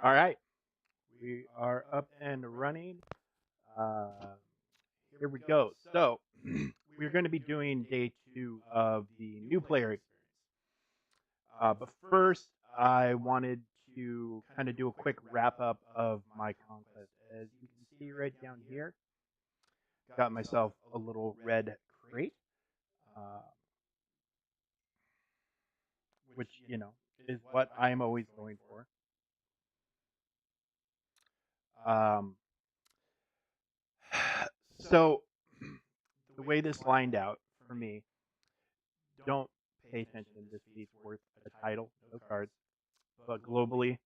All right, we are up and running. Uh, Here we go. So we're going to be doing day 2 of the new player experience. But first, I wanted to kind of do a quick wrap up of my conquest. As you can see right down here, got myself a little red crate, uh, which is what I'm always going for. Um, so the way this lined out for me, don't pay attention. This beat's worth a title, no cards. But globally,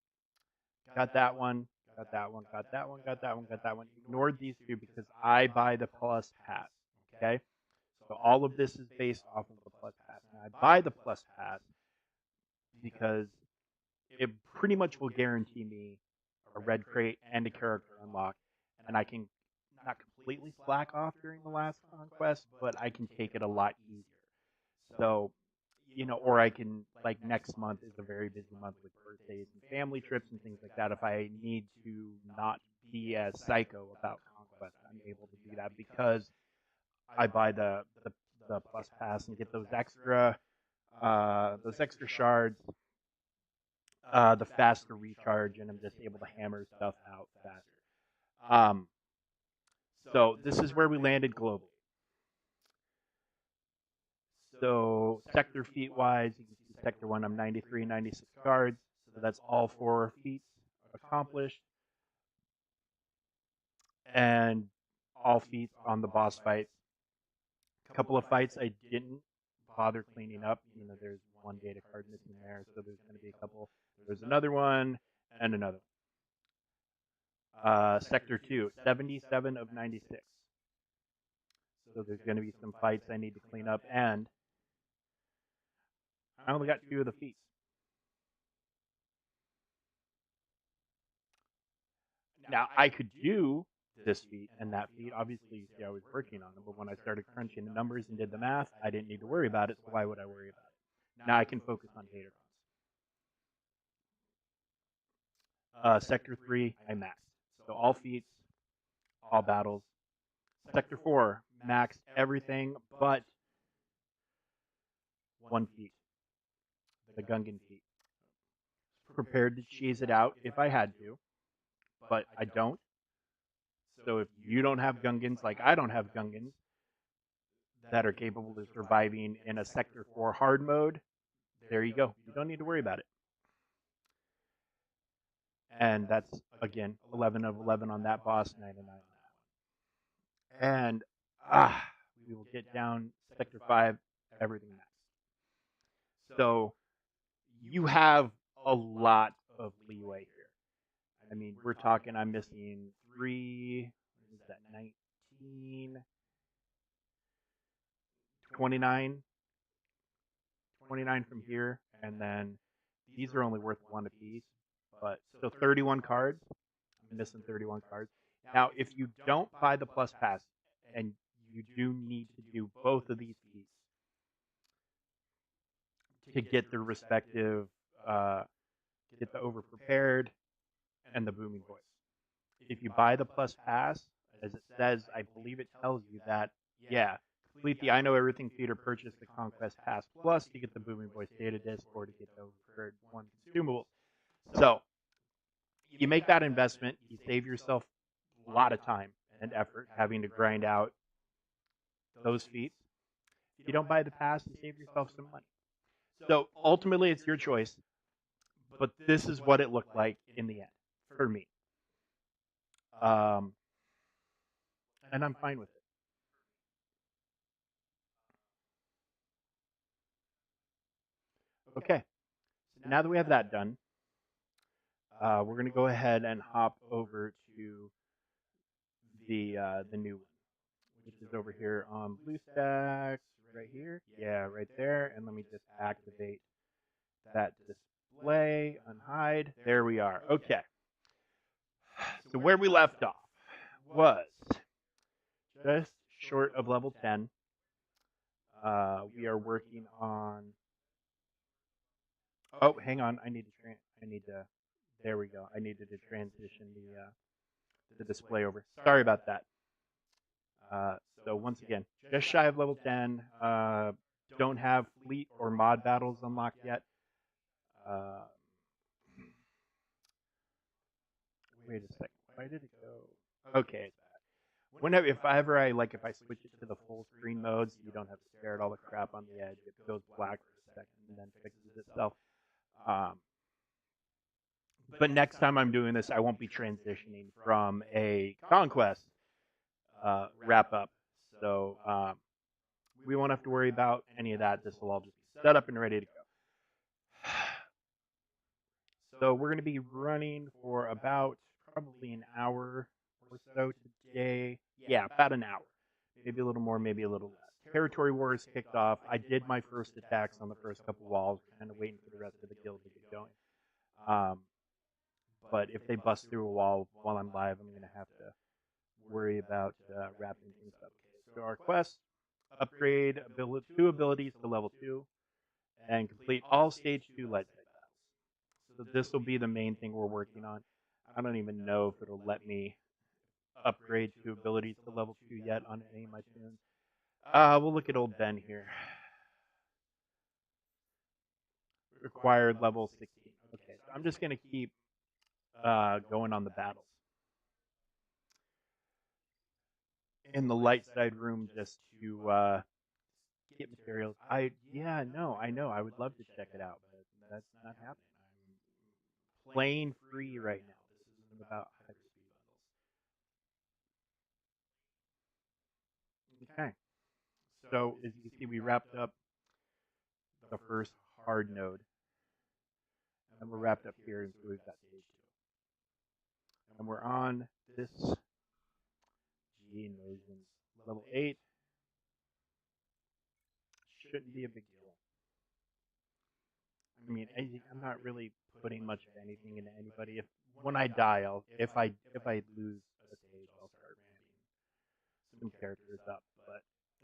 got that one, got that one, got that one, got that one, got that one. Ignored these two because I buy the plus pass. Okay? So all of this is based off of the plus pass. And I buy the plus pass because it pretty much will guarantee me a red crate and a character unlock. And I can not completely slack off during the last conquest, but I can take it a lot easier. So, or I can, like, next month is a very busy month with birthdays and family trips and things like that. If I need to not be as psycho about conquest, I'm able to do that because I buy the plus pass and get those extra shards, the faster recharge, and I'm just able to hammer stuff out faster. So this is where we landed globally. So sector feet wise, you can see sector 1, I'm 93, 96 cards. So that's all 4 feats accomplished. And all feats on the boss fights. A couple of fights I didn't bother cleaning up. There's one data card missing there, so there's going to be a couple. There's another one and another one. Sector 2, 77 of 96. So there's going to be some fights I need to clean up, and I only got 2 of the feats. Now, I could do this feat and that feat. Obviously, you see I was working on them, but when I started crunching the numbers and did the math, I didn't need to worry about it, so why would I worry about it? Now I can focus on Hatercons. Sector 3, I maxed. So all feats, all battles. Sector 4, maxed everything but one feat, the Gungan feat. Prepared to cheese it out if I had to, but I don't. So if you don't have Gungans like I don't have Gungans that are capable of surviving in a Sector 4 hard mode, there you go. You don't need to worry about it. And that's, again, 11 of 11 on that boss, 9 of 9 on that one. And, we will get down Sector 5, everything next. So, you have a lot of leeway here. I mean, we're talking, I'm missing 3, what is that, 19, 29 from here, and then these are only worth 1 apiece, but so 31 cards. I'm missing 31 cards. Now, if you don't buy the plus pass, and you do need to do both of these feats to get the respective, get the over prepared and the booming voice. If you buy the plus pass, as it says, I believe it tells you that, yeah, complete the I Know Everything feat or purchase the Conquest Pass Plus to get the booming voice data disc or to get the over prepared 1 consumables. So, you make that investment, you save yourself a lot of time and effort having to grind out those feats. If you don't buy the pass, you save yourself some money. So ultimately, it's your choice, but this is what it looked like in the end for me. And I'm fine with it. Okay, so now that we have that done, we're going to go ahead and hop over to the new one, which is over here on BlueStacks, right here. Yeah, right there. And let me just activate that display, unhide. There we are. Okay. So where we left off was just short of level 10. We are working on. Oh, hang on. I need to There we go. I needed to transition the display over. Sorry about that. So once again, just shy of level 10. Don't have fleet or mod battles unlocked yet. Wait a second. Why did it go? Okay, it's back. Whenever, if I switch it to the full screen mode, so you don't have to stare at all the crap on the edge, it goes black for a second and then fixes itself. But next time I'm doing this, I won't be transitioning from a conquest wrap up. So we won't have to worry about any of that. This will all just be set up and ready to go. So we're going to be running for about probably an hour or so today. Yeah, about an hour. Maybe a little more, maybe a little less. Territory Wars kicked off. I did my first attacks on the first couple walls, kind of waiting for the rest of the guild to get going. But if they bust through a wall while I'm live, I'm going to have to worry about wrapping things up. Okay, so our quest, upgrade 2 abilities to level 2, and complete all stage 2 light side battles. So this will be the main thing we're working on. I don't even know if it'll let me upgrade 2 abilities to level 2 yet on any of my tunes. We'll look at old Ben here. Required level 16. Okay, so I'm just going to keep going on the battles. In the light side room just to get materials. I know. I would love to check it out, but that's not happening. I'm playing free right now. This isn't about hyperspeed bundles. Okay. So as you can see, we wrapped up the first hard node. And we're wrapped up here, and so we've got stage 2. And we're on this G invasions level 8. Shouldn't be a big deal. I mean, I'm not really putting much of anything into anybody. When I die, if I lose a stage, I'll start ramping some characters up. But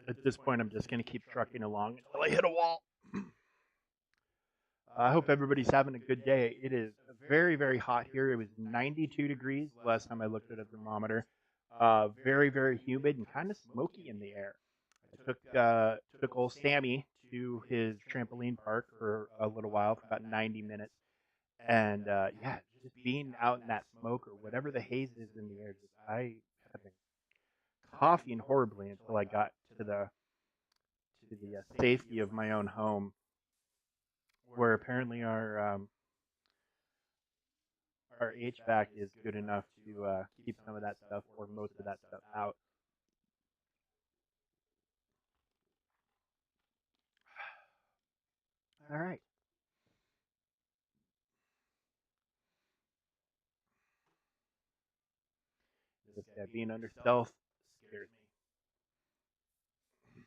at this point, I'm just going to keep trucking along until I hit a wall. I hope everybody's having a good day. It is very, very hot here. It was 92 degrees last time I looked at a thermometer. Very, very humid and kind of smoky in the air. I took old Sammy to his trampoline park for a little while, for about 90 minutes. And yeah, just being out in that smoke or whatever the haze is in the air, I have been coughing horribly until I got to the safety of my own home, where apparently our HVAC is good enough to keep some of that stuff or most of that stuff out. All right. This guy being under stealth scares me. Okay.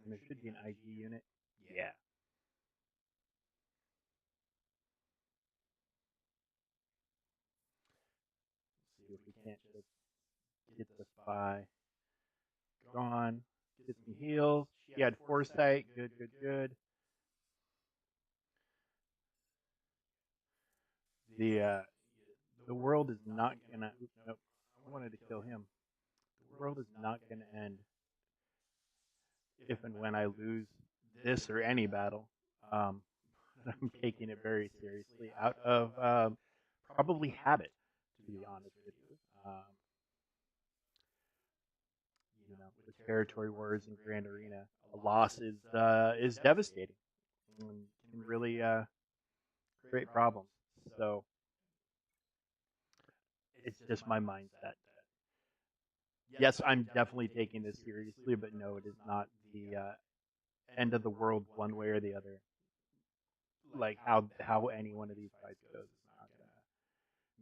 And there should be an IG unit. Yeah. Let's see if we can't just get the spy gone. Get some heals. She had foresight. Good, good, good. The world is not gonna. Nope. I wanted to kill him. The world is not gonna end if and when I lose this or any battle. I'm taking it very seriously out of probably habit, to be honest with you. You know, with territory wars in Grand Arena, a loss is devastating and can really create problems. So it's just my mindset. Yes, I'm definitely taking this seriously, but no, it is not the end of the world one way or the other. Like how any one of these fights goes is not gonna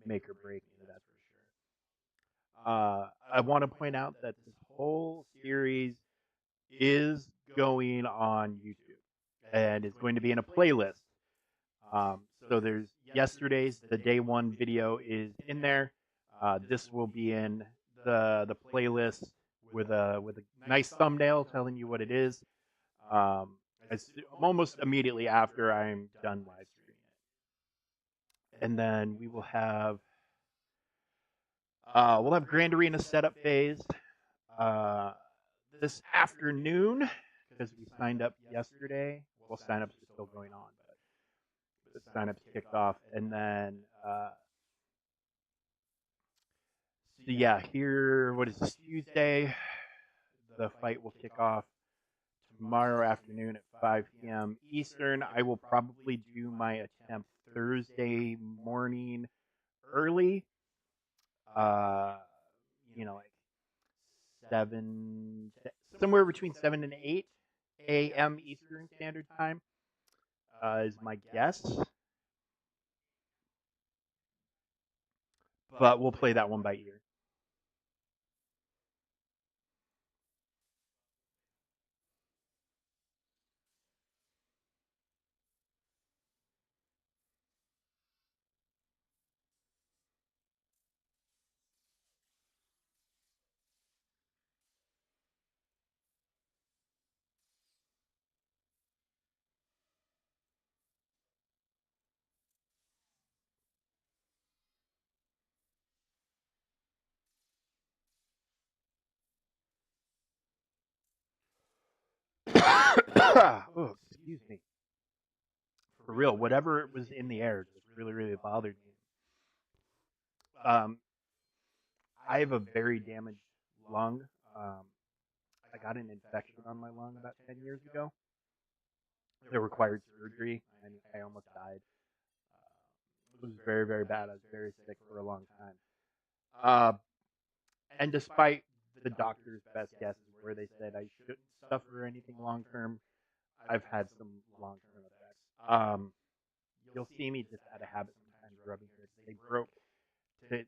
make or break me, that's for sure. I want to point out that this whole series is going on YouTube, and it's going to be in a playlist. So there's yesterday's, the day one video is in there. This will be in the playlist with a nice thumbnail telling you what it is. It's almost immediately after I'm done live streaming it, and then we will have Grand Arena setup phase this afternoon because we signed up yesterday. Well, signups are still going on, but the signups kicked off, and then so yeah, here, what is this, Tuesday? The fight will kick off tomorrow afternoon at 5 p.m. Eastern. I will probably do my attempt Thursday morning early. Like somewhere between 7 and 8 a.m. Eastern Standard Time is my guess. But we'll play that one by ear. Oh, excuse me. For real, whatever it was in the air just really, really bothered me. I have a very damaged lung. I got an infection on my lung about 10 years ago. It required surgery, and I almost died. It was very, very bad. I was very sick for a long time. And despite the doctor's best guesses where they said I shouldn't suffer anything long term, I've had some long term effects. You'll see me just out of habit sometimes rubbing it. They broke. They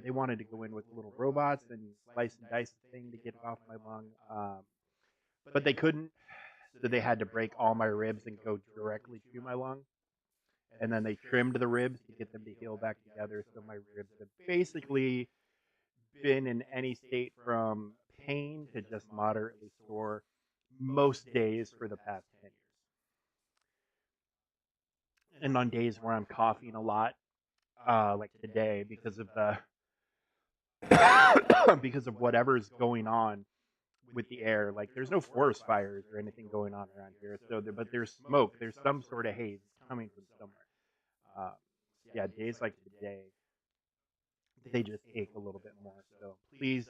wanted to go in with little robots and slice and dice the thing to get it off my lung, but they couldn't. So they had to break all my ribs and go directly to my lung, and then they trimmed the ribs to get them to heal back together. So my ribs have basically been in any state from pain to just moderately sore most days for the past 10 years. And on days where I'm coughing a lot, like today, because of the because of whatever's going on with the air, like there's no forest fires or anything going on around here. So, but there's smoke. There's some sort of haze coming from somewhere. Yeah, days like today, they just ache a little bit more. So please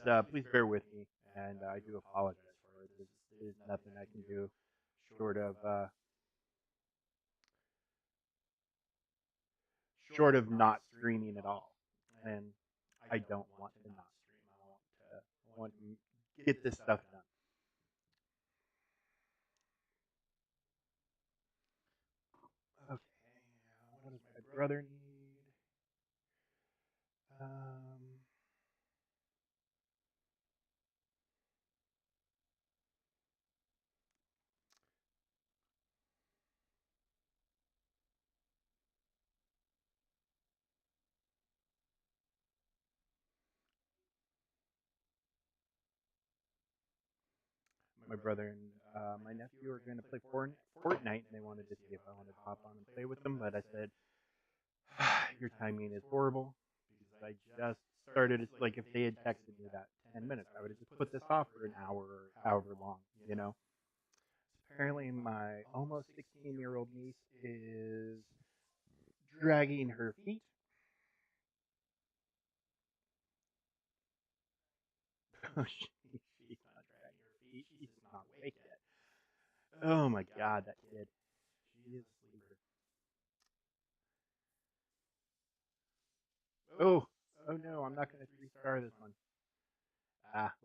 bear with me, and I do apologize for it. There's nothing I can do short of not streaming at all. And I don't want to not stream. I want to get this stuff done. Okay, what does my brother need? My brother and my nephew are going to play Fortnite, and they wanted to see if I wanted to hop on and play with them, but I said, your timing is horrible, because I just started. It's like if they had texted me that 10 minutes, I would have just put this off for an hour or however long, you know? Apparently, my almost 16-year-old niece is dragging her feet. She's not dragging her feet. She's not awake yet. Oh my god, that kid. She is a sleeper. Oh no, I'm not going to 3-star this one.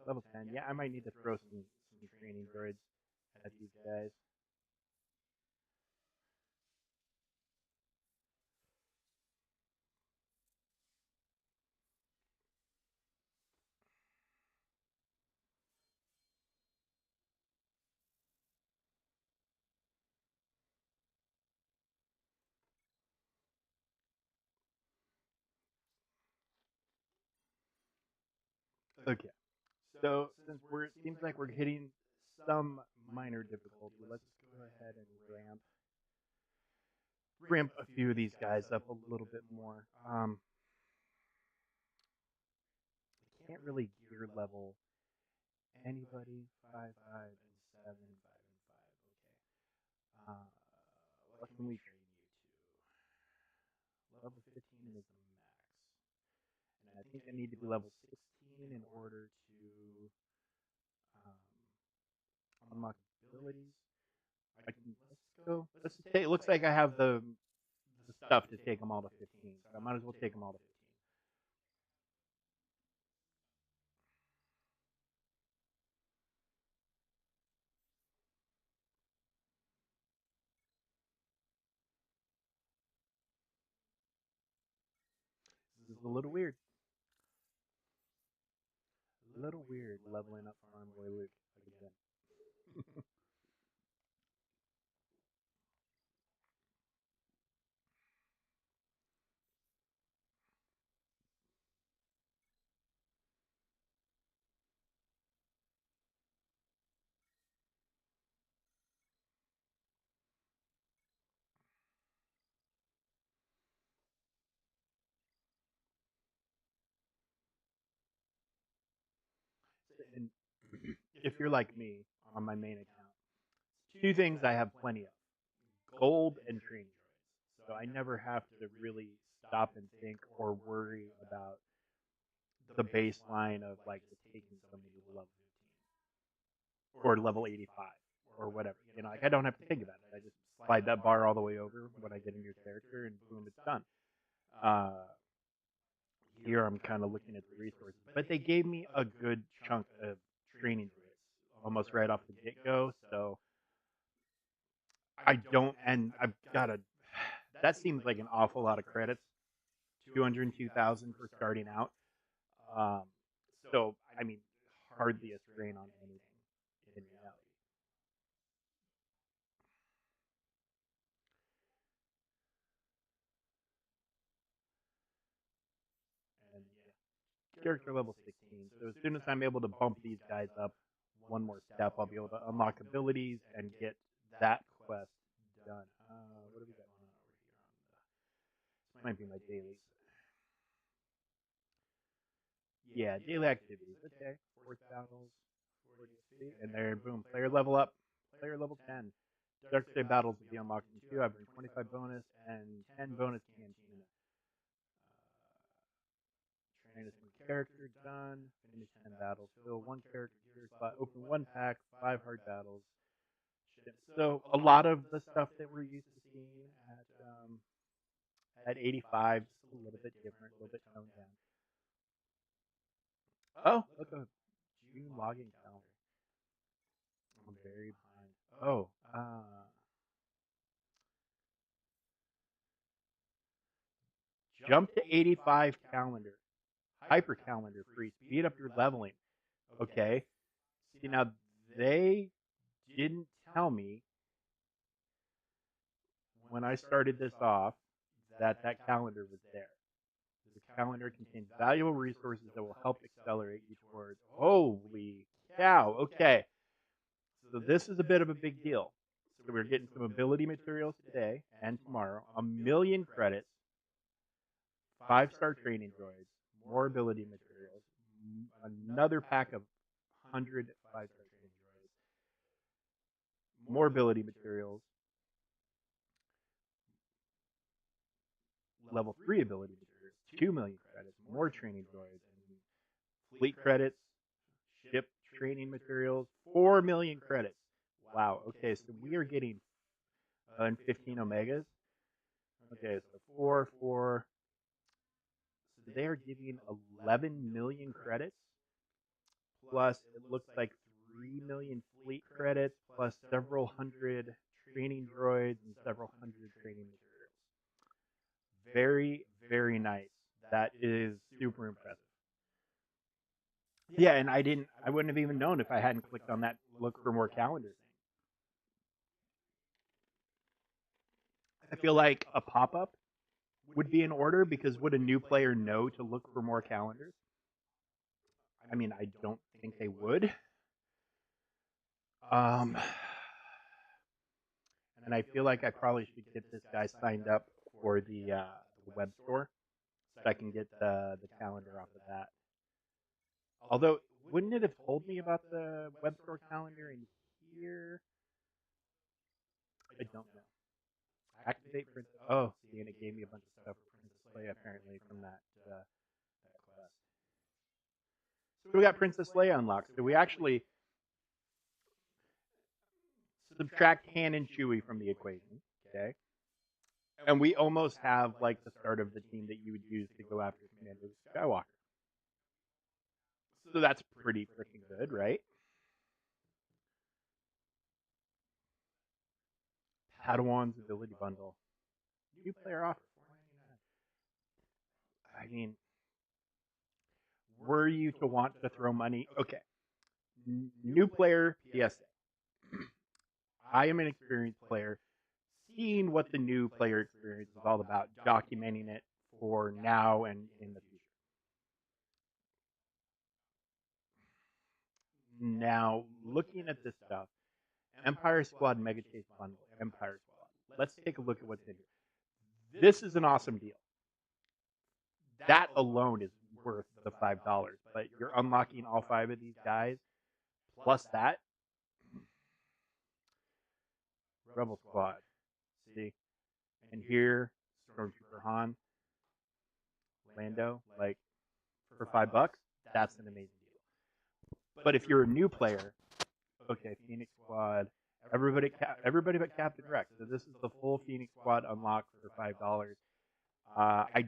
Level 10. Yeah, I might need to throw some training droids at these guys. Okay. So since it seems like we're hitting some minor difficulty, let's go ahead and ramp a few of these guys up a little bit more. I can't really gear level anybody. 5, 5, and 7, 5, and 5. Okay. What can we train you to? Level 15 is the max, and I think I need to be level 16 in order to um, unlock abilities. I can let's go. Let's just take. It looks like I have the stuff to take them all to 15, so I might as well take them all to 15. This is a little weird. A little weird leveling up Farm Boy Luke again. And if you're like me on my main account, two things I have plenty of: gold and training droids. So I never have to really stop and think or worry about the baseline of like taking somebody to level 15 or level 85 or whatever. You know, like I don't have to think about it. I just slide that bar all the way over when I get a new character, and boom, it's done. Here I'm kind of looking at the resources, but they gave me a good chunk of training droids almost right off the get go. So I don't, and I've got a. That seems like an awful lot of credits. 202,000 for starting out. Um, so I mean, hardly a strain on anything in reality. And yeah, character level 16. So as soon as I'm able to bump these guys up one more step, I'll be able to unlock abilities and get that quest done. What do we got going on over here? This might be my dailies. Yeah, daily activities. Okay, force battles, 40, and there, boom, player level up, player level 10. Dark Side battles will be unlocked in 2. I've earned 25 bonus and 10 bonus cantina. Train a single character, done. Finish 10 battles. Fill 1 character gear slot. Open 1 pack, 5 hard battles. So a lot of the stuff that we're used to seeing at 85, just a little bit different, a little bit toned down. Oh, look, a June login calendar. I'm very behind. Oh, jump to 85 calendar. Hyper calendar free. Speed up your leveling. Okay. See, now they didn't tell me when I started this off that that calendar was there. The calendar contains valuable resources that will help accelerate you towards. Holy cow. Okay. So this is a bit of a big deal. So we're getting some ability materials today and tomorrow, a million credits, 5-star training droids, more ability materials, another pack of 100 5-star training droids, more ability materials, level 3 ability materials, 2 million credits, more training droids, and fleet credits, ship training materials, 4 million credits. Wow. Okay, so we are getting 15 omegas. Okay, so 4, 4. So they are giving 11 million credits, plus it looks like 3 million fleet credits, plus several hundred training droids and several hundred training materials. Very, very nice. That is super impressive. Yeah, and I wouldn't have even known if I hadn't clicked on that look for more calendars. I feel like a pop-up would be in order, because would a new player know to look for more calendars? I mean, I don't think they would. And I feel like I probably should get this guy signed up for the web store so I can get the calendar off of that. Although, wouldn't it have told me about the web store calendar in here? I don't know. Activate Princess. Oh, see, and it gave me a bunch of stuff for Princess Leia apparently from that quest. So we got Princess Leia unlocked. So we actually subtract Han and Chewie from the equation. Okay. And we almost have like the start of the team that you would use to go after Commander Skywalker. So that's pretty freaking good, right? Padawan's ability bundle. New player offer $4.99. I mean, were you to want to throw money? Okay. New player PSA. I am an experienced player. Seeing what the new player experience is all about, documenting it for now and in the future. Now, looking at this stuff, Empire Squad Mega Chase Bundle, Empire Squad. Let's take a look at what's in here. This is an awesome deal. That alone is worth the $5, but you're unlocking all 5 of these guys, plus that. Rebel Squad. See? And here, Stormtrooper Han, Lando, like, for $5, that's an amazing deal. But if you're a new player, okay, Phoenix Squad, everybody but Captain Rex. So this is the full Phoenix Squad unlocked for $5. I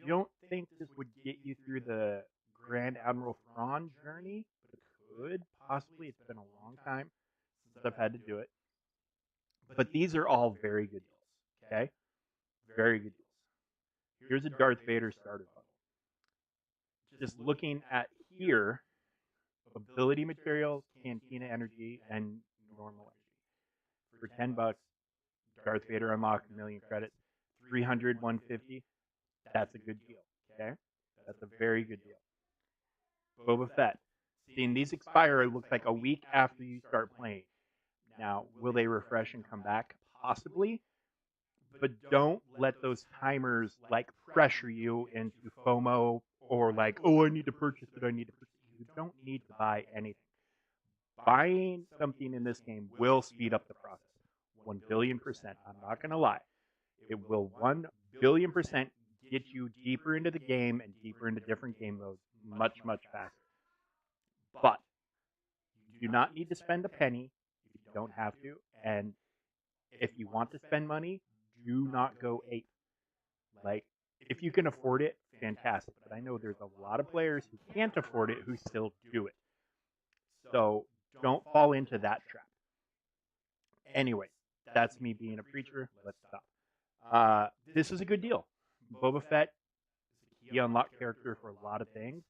don't think this would get you through the Grand Admiral Thrawn journey, but it could possibly. It's been a long time since I've had to do it. But these are all very good deals. Okay, very good deals. Here's a Darth Vader starter bundle. Just looking at here, ability materials, Cantina energy, and normal energy. For $10, Darth Vader unlocked 1,000,000 credits. 300, 150. That's a good deal. Okay, that's a very good deal. Boba Fett. Seeing these expire, it looks like a week after you start playing. Now, will they refresh and come back? Possibly. But don't let those timers like pressure you into FOMO or like, oh, I need to purchase it. I need to purchase it. You don't need to buy anything. Buying something in this game will speed up the process. 1,000,000,000%. I'm not going to lie. It will 1,000,000,000% get you deeper into the game and deeper into different game modes much, much faster. But you do not need to spend a penny if you don't have to. And if you want to spend money, do not go ape. Like, if you can afford it, fantastic. But I know there's a lot of players who can't afford it who still do it. So don't fall into that trap. Anyway, that's me being a preacher. Let's stop. This is a good deal. Boba Fett is a key unlocked character for a lot of things.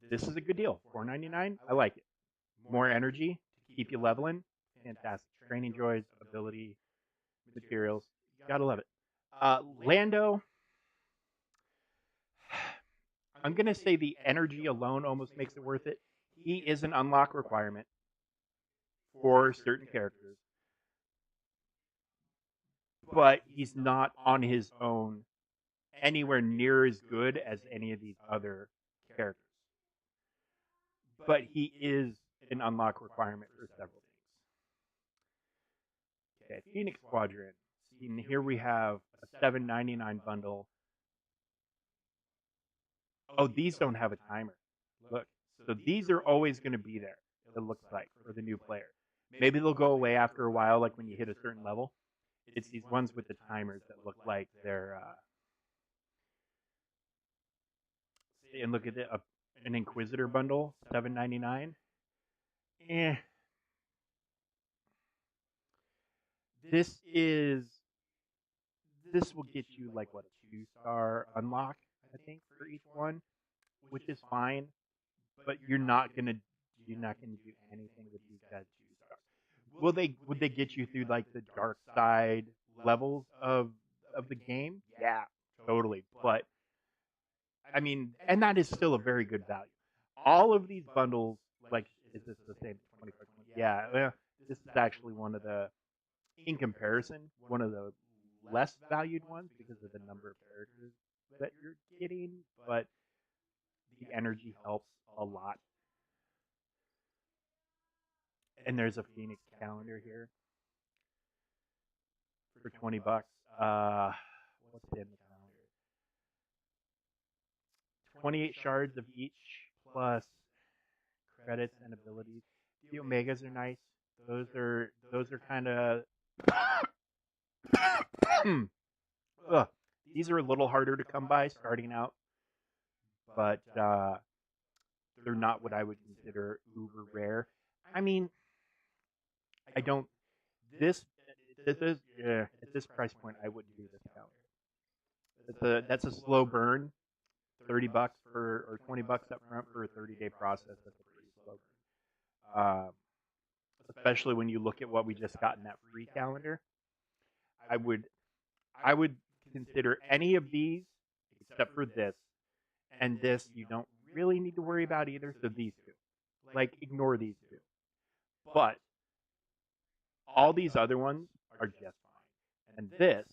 This is a good deal. $4.99. I like it. More energy to keep you leveling. Fantastic. Training droids, ability, materials. Gotta love it. Lando. I'm gonna say the energy alone almost makes it worth it. He is an unlock requirement for certain characters, but he's not on his own anywhere near as good as any of these other characters. But he is an unlock requirement for several things. Okay, Phoenix Squadron. And here we have a $7.99 bundle. Oh, these don't have a timer. Look, so these are always going to be there, it looks like, for the new player. Maybe they'll go away after a while, like when you hit a certain level. It's these ones with the timers that look like they're... and look at it, an Inquisitor bundle, $7.99. This will get you like what, a 2-star unlock, I think, for each one, which is fine. But you're not gonna do anything with these guys 2 stars. Would they get you through like the dark side levels of the game? Yeah, totally. But I mean, and that is still a very good value. All of these bundles, like, is this the same 25? Yeah, well, this is actually one of the, in comparison, one of the less valued ones because of the number of characters that you're getting, but the energy helps a lot. And there's a Phoenix calendar here for $20. What's in the calendar? 28 shards of each plus credits and abilities. The Omegas are nice. Those are kind of these are a little harder to come by starting out, but they're not what I would consider uber rare. I mean, I don't. This is at this price point, I wouldn't do this calendar. That's a slow burn. $30 for or $20 up front for a 30-day process. That's a pretty slow burn. Especially when you look at what we just got in that free calendar. I would consider any of these except for this, and this you don't really need to worry about either. So these two, like, ignore these two. But all these other ones are just fine. And this,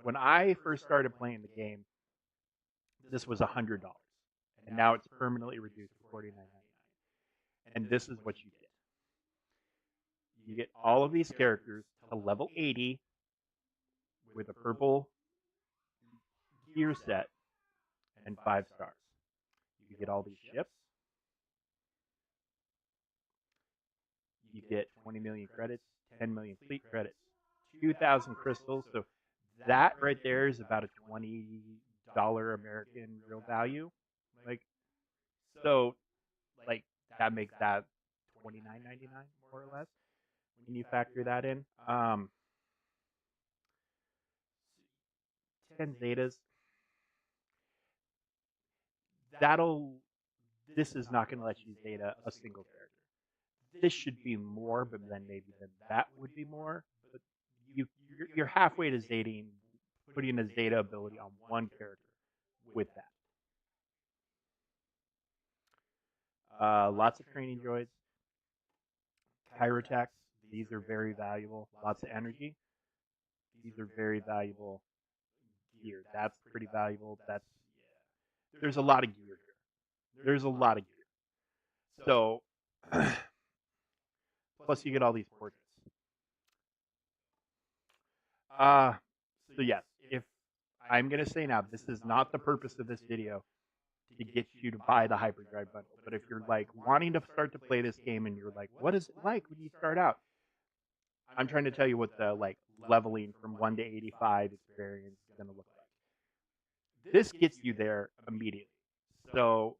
when I first started playing the game, this was $100, and now it's permanently reduced to $49.99. And this is what you get. You get all of these characters to level 80 with a purple gear set and 5 stars. You get all these ships. You get 20 million credits, 10 million fleet credits, 2,000 crystals. So that right there is about a $20 American real value. Like, so, like, that makes that $29.99 more or less when you factor that in. 10 Zetas. This is not going to let you Zeta a single character. This should be more, but then maybe that would be more. But you're halfway to Zetaing, putting a Zeta ability on one character with that. Lots of training droids. Kyrotechs. These are very valuable. Lots of energy. These are very valuable gear. That's pretty valuable. There's a lot of gear here. There's a lot of gear. So, plus you get all these portraits. So yes, if I'm going to say now, this is not the purpose of this video to get you to buy the Hyperdrive bundle. But if you're like wanting to start to play this game and you're like, what is it like when you start out? I'm trying to tell you what the like leveling from 1 to 85 experience is going to look like. This gets you there immediately. So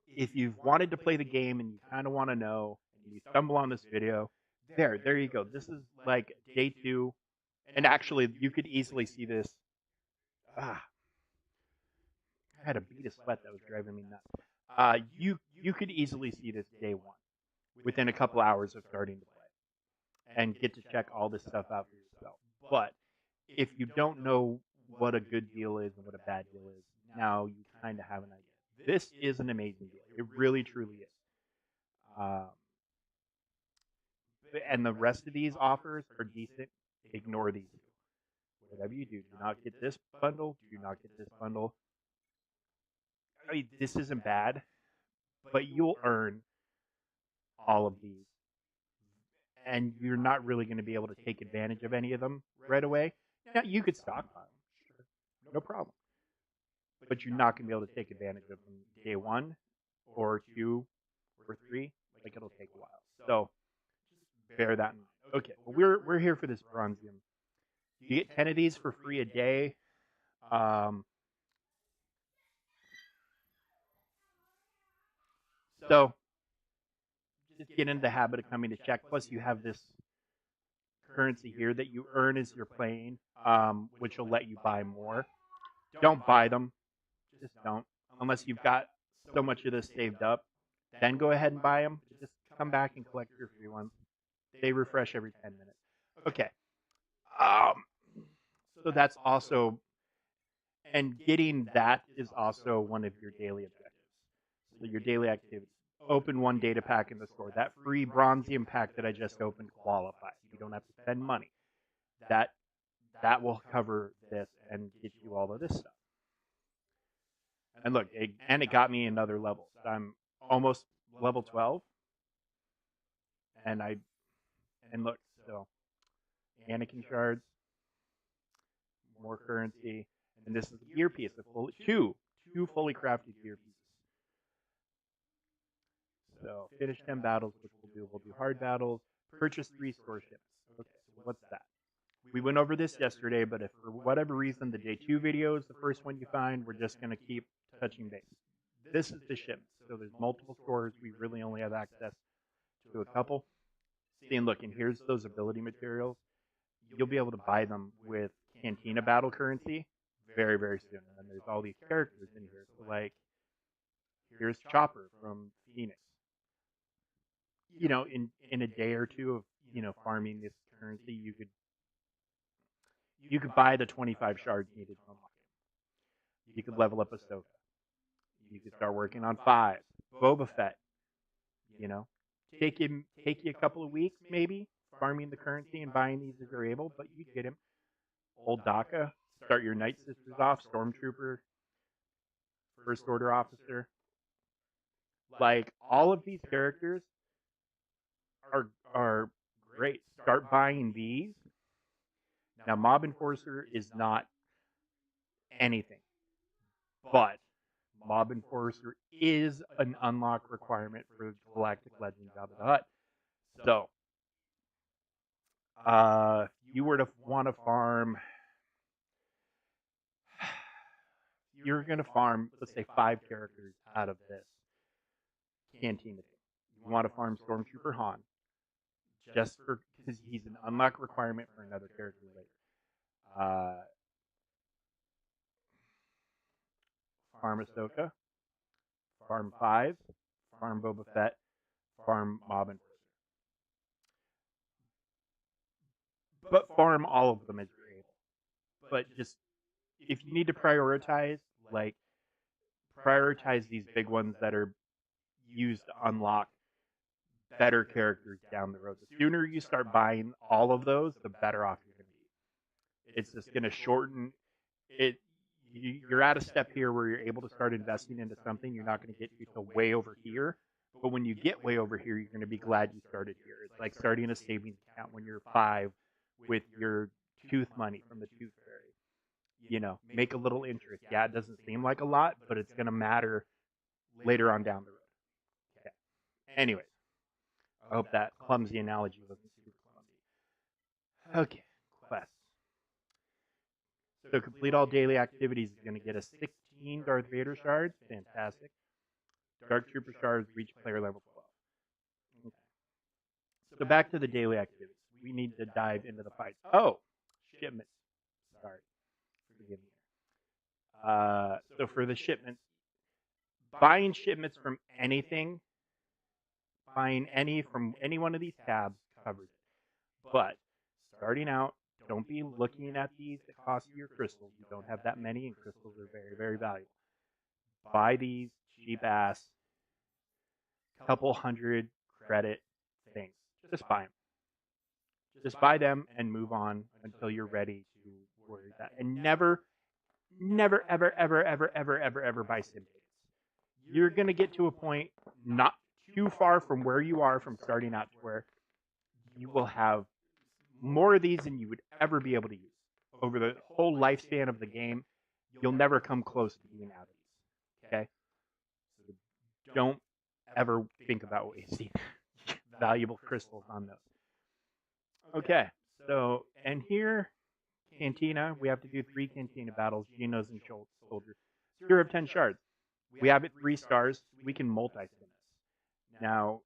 if you've wanted to play the game and you kind of want to know, and you stumble on this video, there you go. This is like day 2. And actually, you could easily see this. I had a bead of sweat that was driving me nuts. You could easily see this day 1 within a couple hours of starting to play and get to check all this stuff out for yourself. But if you don't know what a good deal is and what a bad deal is, now you kind of have an idea. This is an amazing deal. It really, truly is. And the rest of these offers are decent. Ignore these two. Whatever you do not get this bundle. Do not get this bundle. I mean, this isn't bad, but you'll earn all of these. And you're not really going to be able to take advantage of any of them right away. Now, you could stockpile them. Sure. No problem. But you're not going to be able to take advantage of them day 1 or 2 or 3. Like, it'll take a while. So, just bear that in mind. Okay, well, we're here for this Bronzium. You get 10 of these for free a day. So, just get into the habit of coming to check. Plus, you have this currency here that you earn as you're playing, which will let you buy more. Don't buy them. Just don't. Unless you've got so much of this saved up. Then go ahead and buy them. Just come back and collect your free ones. They refresh every 10 minutes. Okay. So that's also, And getting that is also one of your daily objectives. So your daily activities. Open one data pack in the store. That free Bronzium pack that I just opened qualifies. You don't have to spend money. That will cover this and get you all of this stuff. And look, it got me another level. So I'm almost level 12. And look, so Anakin shards, more currency, and this is a gear piece, two fully crafted gear pieces. So finish 10 battles, which we'll do hard battles. Purchase 3 store ships. Okay, so what's that? We went over this yesterday, but if for whatever reason the day 2 video is the first one you find, we're just going to keep touching base. This is the shipment. So there's multiple stores. We really only have access to a couple. See, and look, and here's those ability materials. You'll be able to buy them with Cantina battle currency very, very soon. And then there's all these characters in here. So like, here's Chopper from Phoenix. You know, in a day or two of, you know, farming this currency, you could buy the 25 shards needed to unlock it. You could level up Ahsoka. You could start working on 5. Boba Fett. You know, take you a couple of weeks maybe farming the currency and buying these if you're able, but you get him. Old Daka. Start your Night Sisters off. Stormtrooper. First Order officer. Like, all of these characters are great. Start buying these. Now, Mob Enforcer is not anything, but Mob Enforcer is an unlock requirement for Galactic Legends Jabba the Hutt. So, if you were to want to farm, you're going to farm, let's say, 5 characters out of this Cantina. You want to farm Stormtrooper Han, just because he's an unlock requirement for another character later. Farm Ahsoka, farm 5, farm Boba Fett, farm Mob Enforcer. But farm all of them as you're able. But just, if you need to prioritize, like, prioritize these big ones that are used to unlock better characters down the road. The sooner you start buying all of those, the better off you're going to be. It's just going to shorten it. You're at a step here where you're able to start investing into something. You're not going to get you to way over here. But when you get way over here, you're going to be glad you started here. It's like starting a savings account when you're 5 with your tooth money from the Tooth Fairy. You know, make a little interest. Yeah, it doesn't seem like a lot, but it's going to matter later on down the road. Okay. Anyways, I hope that clumsy analogy wasn't super clumsy. Okay, quests. So complete all daily activities is going to get us 16 Darth Vader shards. Fantastic. Dark Trooper shards reach player level 12. Okay. So back to the daily activities. We need to dive into the fights. Oh, shipments. Sorry. Forgive me. So for the shipments, buying shipments from anything, buying from any one of these tabs covers it. But starting out, don't be looking at these that cost you your crystals. You don't have that many, and crystals are very, very valuable. Buy these cheap ass, couple hundred credit things. Just buy them. Just buy them and move on until you're ready to worry that. And never, ever buy sim tickets. You're going to get to a point not too far from where you are from starting out to where you will have more of these than you would ever be able to use. Over the whole lifespan of the game, you'll never come close to being out of these. Okay? So don't ever think about wasting valuable crystals on those. Okay, so, and here, Cantina, we have to do 3 Cantina battles, Geonosis and Soldiers. 0 of 10 shards. We have it 3 stars. We can multi-sim this. Now,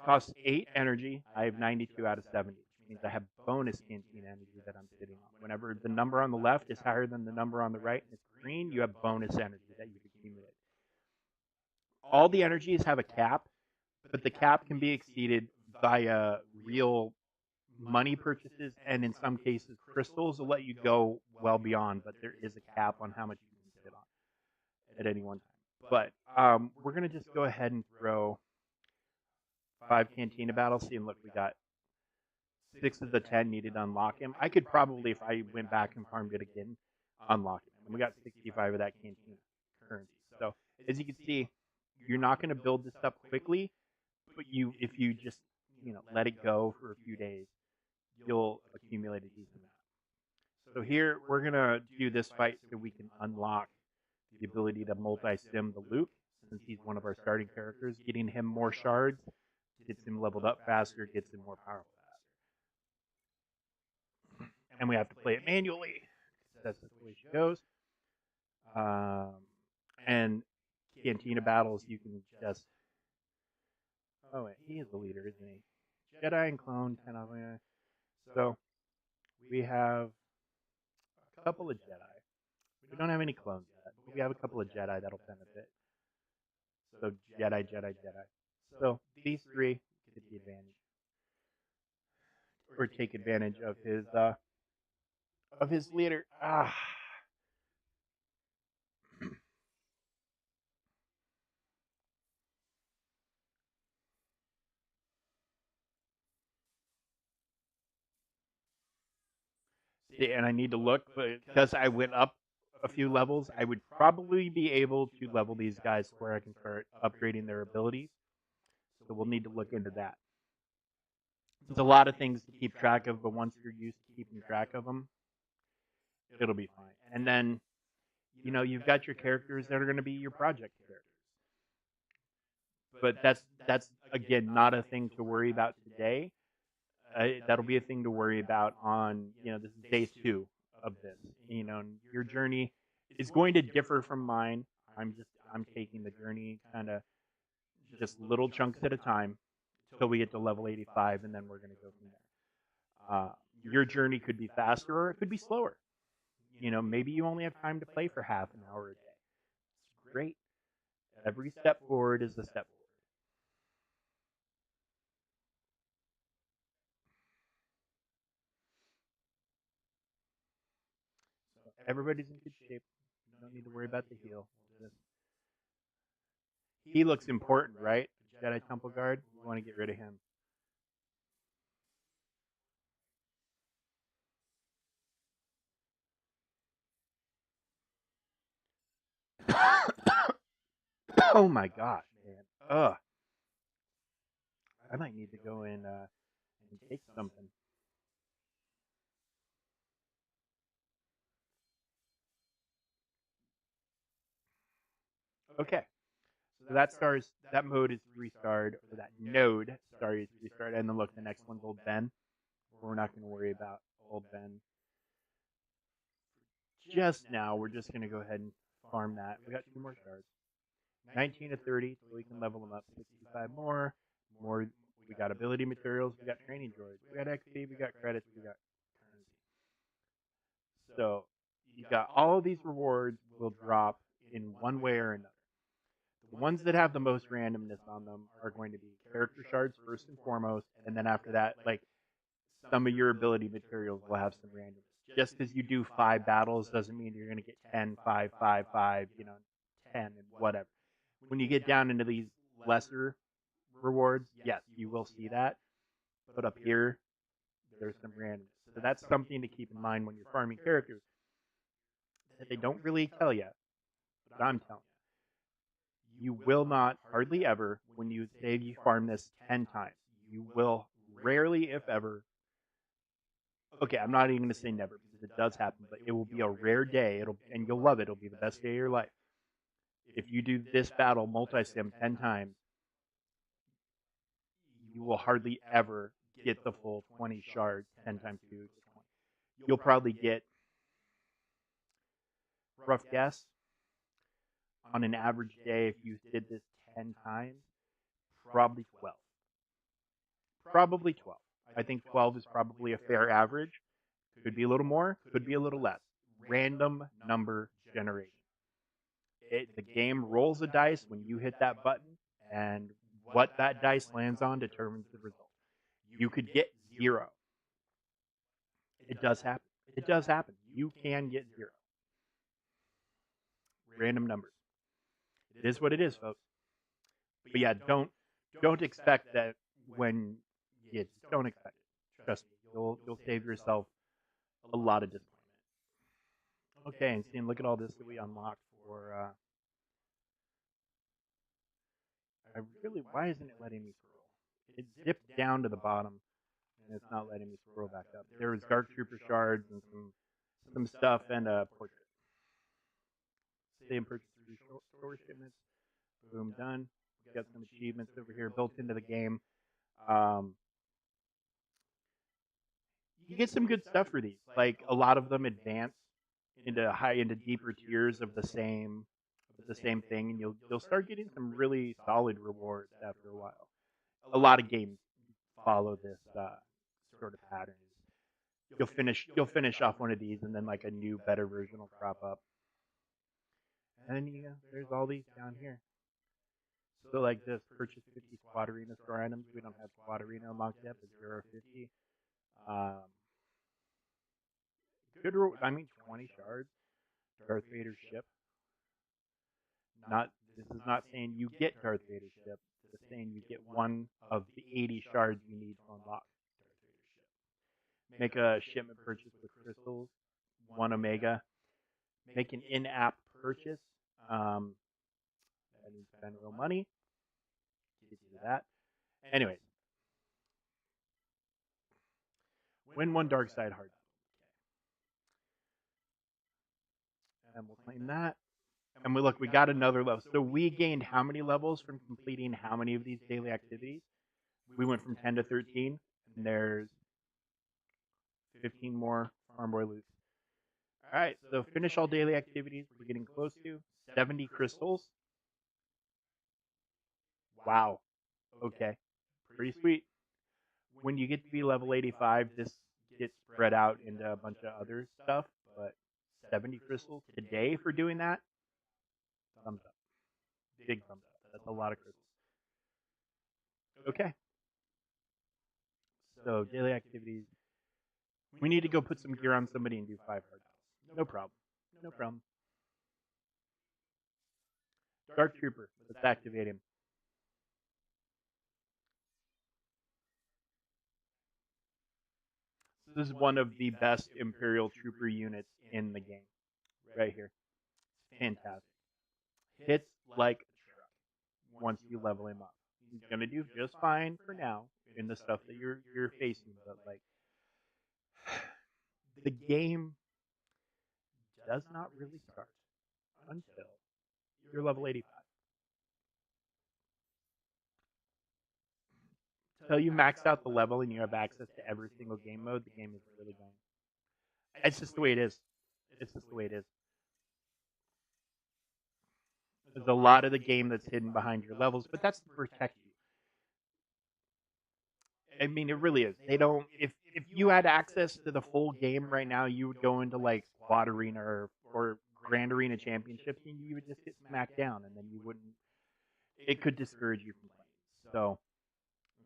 costs 8 energy. I have 92 out of 70, which means I have bonus Cantina energy that I'm sitting on. Whenever the number on the left is higher than the number on the right and it's green, you have bonus energy that you can accumulate. All the energies have a cap, but the cap can be exceeded via real money purchases, and in some cases, crystals will let you go well beyond, but there is a cap on how much you can sit on at any one time. But we're going to just go ahead and throw 5 Cantina battles. See, and look, we got 6 of the 10 needed to unlock him. I could probably, if I went back and farmed it again, unlock him. And we got 65 of that Cantina currency. So, as you can see, you're not going to build this up quickly, but if you just, let it go for a few days, you'll accumulate a decent amount. So here, we're going to do this fight so we can unlock the ability to multi-sim the Luke, since he's one of our starting characters. Getting him more shards gets him leveled up faster, gets him more powerful faster. And we have to play it manually. That's the way she goes. And Cantina battles, you can just... Oh, wait, he is the leader, isn't he? Jedi and clone, 10 of them. So, we have a couple of Jedi. We don't have any clones yet, but we have a couple of Jedi that'll benefit. So, Jedi. So, these 3 get the advantage. Or take advantage of his leader. And I need to look, but because I went up a few levels, I would probably be able to level these guys where I can start upgrading their abilities. So we'll need to look into that. There's a lot of things to keep track of, but once you're used to keeping track of them, it'll be fine. And then, you've got your characters that are going to be your project characters. But that's again not a thing to worry about today. That'll be a thing to worry about on, this is day 2 of this. Your journey is going to differ from mine. I'm taking the journey kind of just little chunks at a time until we get to level 85, and then we're going to go from there. Your journey could be faster or it could be slower. Maybe you only have time to play for half an hour a day. It's great. Every step forward is a step forward. Everybody's in good shape. You don't need to worry about the heal. He looks important, right? Jedi Temple Guard. We want to get rid of him. Oh my gosh, man. Ugh. I might need to go in and take something. Okay. So that mode is 3-starred, or that node, sorry, is 3-starred. And then look, the next one's Old Ben. We're not going to worry about Old Ben. Just now, we're just going to go ahead and farm that. We got 2 more shards. 19 to 30, so we can level them up 65 more. We got ability materials, we got training droids, we got XP, we got credits, we got currency. So, you got all of these rewards will drop in one way or another. The ones that have the most randomness on them are going to be character shards first and foremost, and then after that, like, some of your ability materials will have some randomness. Just because you do 5 battles doesn't mean you're going to get 10, 5, 5, 5, 10, and whatever. When you get down into these lesser rewards, yes, you will see that. But up here, there's some randomness. So that's something to keep in mind when you're farming characters. That they don't really tell you, but I'm telling you. You will not, hardly ever, when you say you farm this 10 times, you will rarely, if ever, okay, I'm not even going to say never, because it does happen, but it will be a rare day, and you'll love it. It'll be the best day of your life. If you do this battle multi-sim 10 times, you will hardly ever get the full 20 shards. 10 times 2 is 20. You'll probably get, rough guess, on an average day, if you did this 10 times, probably 12. Probably 12. I think 12 is probably a fair average. Could be a little more, could be a little less. Random number generation. The game rolls a dice when you hit that button, and what that dice lands on determines the result. You could get 0. It does happen. It does happen. You can get 0. Random numbers. It is what it is, folks. But yeah, don't expect that when don't expect it. Trust me, you'll save yourself a lot of disappointment. Okay, and seeing, look at all this that we unlocked for. Why isn't it letting me scroll? It dipped down to the bottom, and it's not letting me scroll back up. There was Dark Trooper shards and some stuff and a portrait. Same purchase through store shipments. Boom, done. We got some achievements over here built into the game. You get some good stuff for these. Like a lot of them advance into deeper tiers of the same thing, and you'll start getting some really solid rewards after a while. A lot of games follow this sort of pattern. You'll finish off one of these, and then like a new, better version will crop up. And there's all these down here. So like this, purchase 50 Squad Arena store items. We don't have Squad Arena unlocked yet, but 0.50. 20 shards. Darth Vader ship. This is not saying you get Darth Vader ship. It's saying you get one of the 80 shards you need to unlock Darth Vader ship. Make a shipment purchase with crystals, 1 Omega. Make an in-app purchase. That means spend real money. Get you to that. Anyways, win 1 dark side heart. And we'll claim that. And we got another level. So we gained how many levels from completing how many of these daily activities? We went from 10 to 13, and there's 15 more Farm Boy loot. All right, so finish all daily activities. We're getting close to 70 crystals. Wow. Okay. Pretty sweet. When you get to be level 85, this gets spread out into a bunch of other stuff, but 70 crystals today for doing that? Thumbs up. Big thumbs up. That's a lot of crystals. Okay. So, daily activities. We need to go put some gear on somebody and do 5 hard battles. No problem. No problem. Dark Trooper. Let's activate him. This is one of the best Imperial Trooper units in the game. Right here. It's fantastic. Hits like a truck once you level him up. He's going to do just fine for now in the stuff that you're facing, but like the game does not really start until you're level 85. Until you max out the level and you have access to every single game mode, the game is really going. It's just the way it is. It's just the way it is. There's a lot of the game that's hidden behind your levels, but that's to protect you. I mean, it really is. They don't. If you had access to the full game right now, you would go into like Squad Arena or Grand Arena Championships, and you would just get smacked down, and then you wouldn't. It could discourage you from playing. So,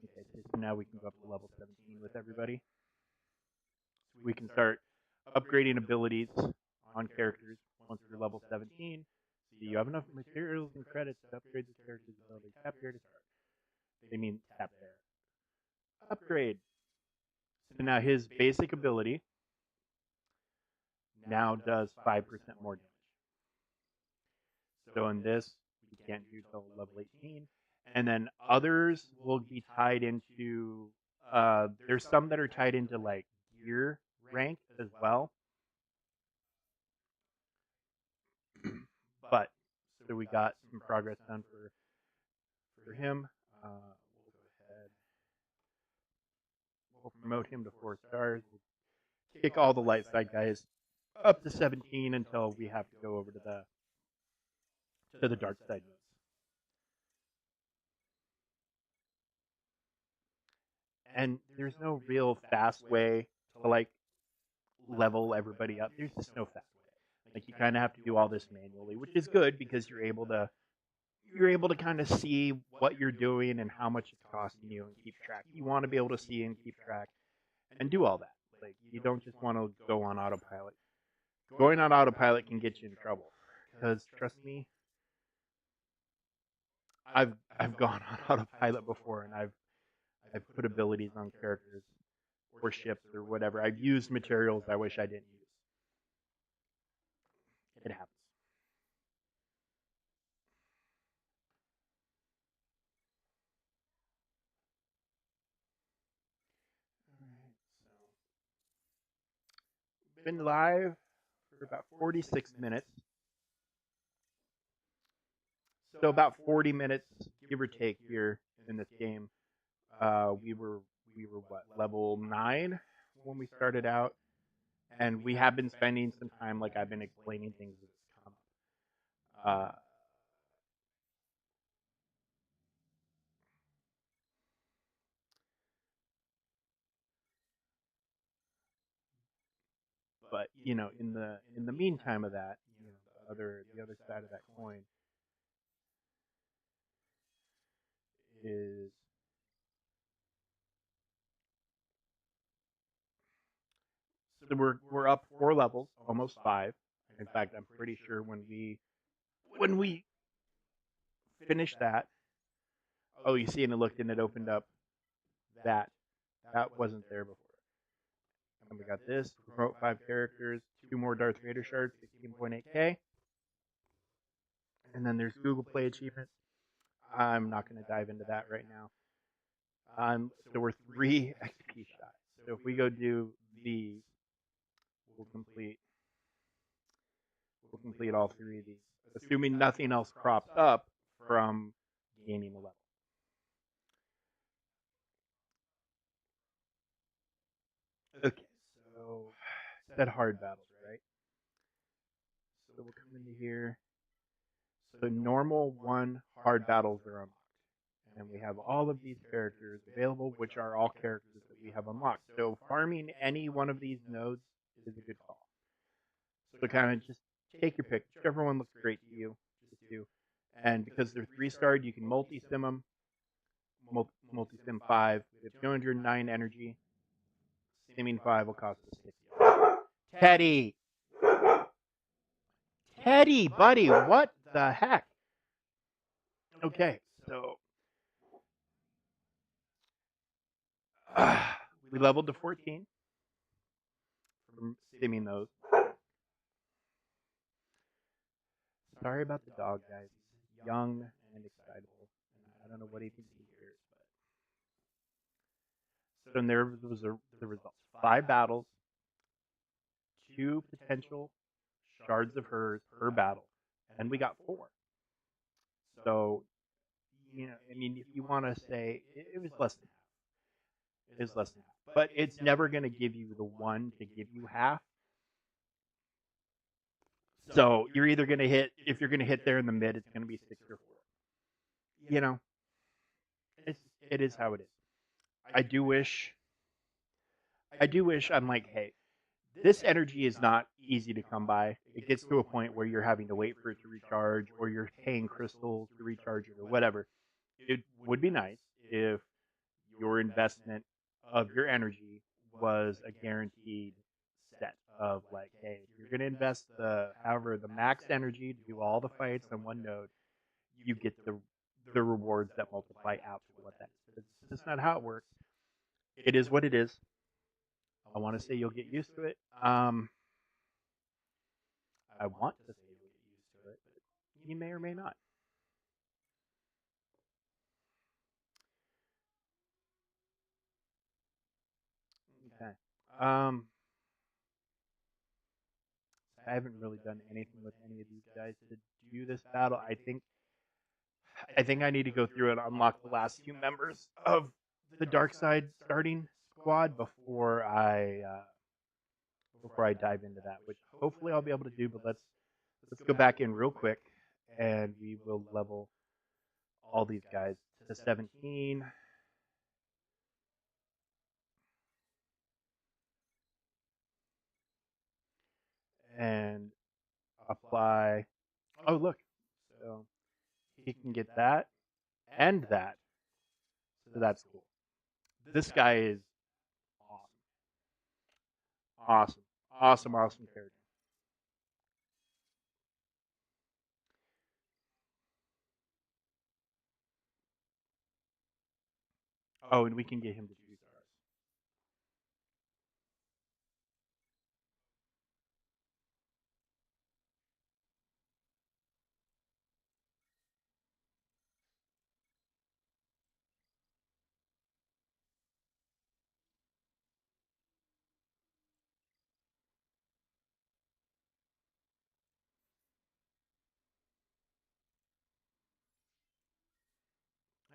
okay, so now we can go up to level 17 with everybody. We can start upgrading abilities on characters once we're level 17. So you have enough materials and credits to upgrade this character's ability. Tap here to start. They mean tap there. Upgrade. So now his basic ability now does 5% more damage. So in this, we can't do till level 18. And then others will be tied into, there's some that are tied into like gear rank as well. But, so we got some progress done for him. We'll go ahead. We'll promote him to 4 stars. We'll kick all the light side guys up to 17 until we have to go over to the dark side modes. And there's no real fast way to like level everybody up. There's just no fast way. Like you kind of have to do all this manually, which is good because you're able to kind of see what you're doing and how much it's costing you and keep track. You want to be able to see and keep track and do all that. Like, you don't just want to go on autopilot. Going on autopilot can get you in trouble. Because trust me, I've gone on autopilot before, and I've put abilities on characters or ships or whatever. I've used materials I wish I didn't use. It happens. Alright, so been live for about 46 minutes. So about 40 minutes, give or take, here in this game. We were what, level 9 when we started out, and we have been spending some time, like I've been explaining things as it's come up. But you know, in the meantime of that, you know, the other side of that coin is so we're up 4 levels, almost 5. In fact, I'm pretty sure when we finish that, oh, you see, and it looked and it opened up that wasn't there before. And we got this, promote 5 characters, 2 more Darth Vader shards, 16.8k. And then there's Google Play achievements. I'm not going to dive into that right now. So we're 3 XP shots. So if we go do these, we'll complete all 3 of these, assuming nothing else crops up from gaining a level. Okay, so said hard battles, right? So we'll come into here. So normal 1 hard battles are unlocked. And we have all of these characters available, which are all characters that we have unlocked. So farming any one of these nodes is a good call. So kind of just take your pick. Whichever one looks great to you, just do. And because they're 3-starred, you can multi-sim them. Multi-sim 5. We have 209 energy. Simming 5 will cost us 60. Teddy! Teddy, buddy, what the heck? Okay, so we leveled to 14 from simming those. Sorry about the dog, guys. He's young and excitable, and I don't know what he thinks he hears. But so and there was the results: 5 battles, 2 potential shards of hers per battle, and we got 4. So, you know, I mean, if you want to say it was less than half, it is less than half, but it's never going to give you the 1 to give you half. So you're either going to hit, if you're going to hit there in the mid, it's going to be 6 or 4. You know, it is how it is. I do wish I'm like, hey, this energy is not easy to come by. It gets to a point where you're having to wait for it to recharge, or you're paying crystals to recharge it, or whatever. It would be nice if your investment of your energy was a guaranteed set of like, hey, if you're going to invest the max energy to do all the fights on one node, you get the rewards that multiply out to what that is. That's not how it works. It is what it is. I want to say you'll get used to it. I want to say you'll get used to it, but you may or may not. Okay. I haven't really done anything with any of these guys to do this battle. I think I need to go through and unlock the last few members of the dark side starting squad before I dive into that, which hopefully I'll be able to do. But let's go back in real quick, and we will level all these guys to 17. And apply. Oh, look. So he can get that and that. So that's cool. This guy is awesome. Awesome. Awesome, awesome character. Oh, and we can get him to 2 stars.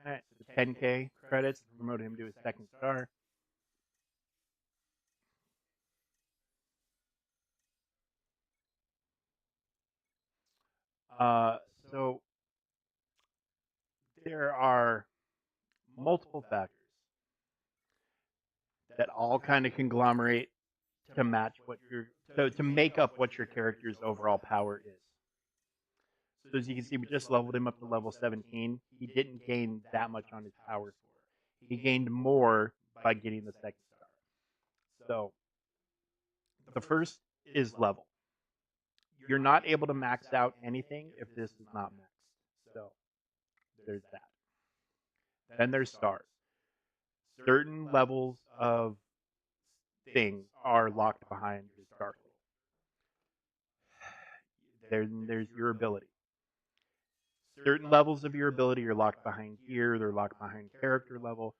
All right, so 10K credits to promote him to a 2nd star. Uh, so there are multiple factors that all kind of conglomerate to match what your to make up what your character's overall power is. So as you can see, we just leveled him up to level 17. He didn't gain that much on his power score. He gained more by getting the 2nd star. So the first is level. You're not able to max out anything if this is not maxed. So there's that. Then there's stars. Certain levels of things are locked behind your star total. There's your ability. Certain levels of your ability are locked behind here. They're locked behind character level.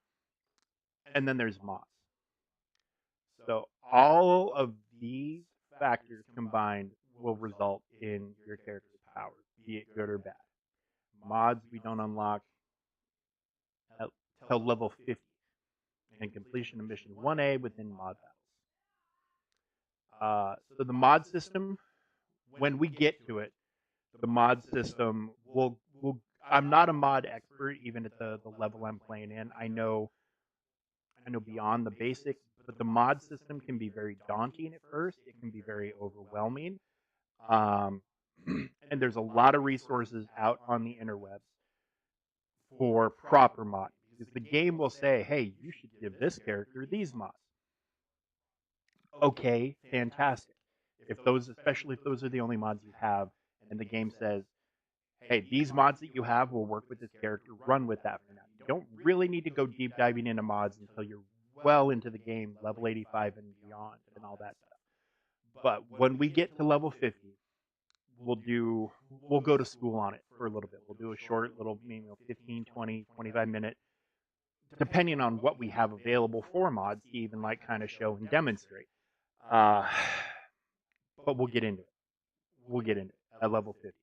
And then there's mods. So all of these factors combined will result in your character's power, be it good or bad. Mods we don't unlock until level 50 and completion of mission 1A within mod battles. So the mod system, when we get to it, the mod system will I'm not a mod expert even at the level I'm playing in. I know beyond the basics, but the mod system can be very daunting at first. It can be very overwhelming. Um, and there's a lot of resources out on the interwebs for proper mods. Because the game will say, hey, you should give this character these mods. Okay, fantastic. If those, especially if those are the only mods you have, and the game says, hey, these mods that you have will work with this character, run with that for now. You don't really need to go deep diving into mods until you're well into the game, level 85 and beyond, and all that stuff. But when we get to level 50, we'll go to school on it for a little bit. We'll do a short little, 15, 20, 25-minute, depending on what we have available for mods to even like kind of show and demonstrate. But we'll get into it. We'll get into it at level 50,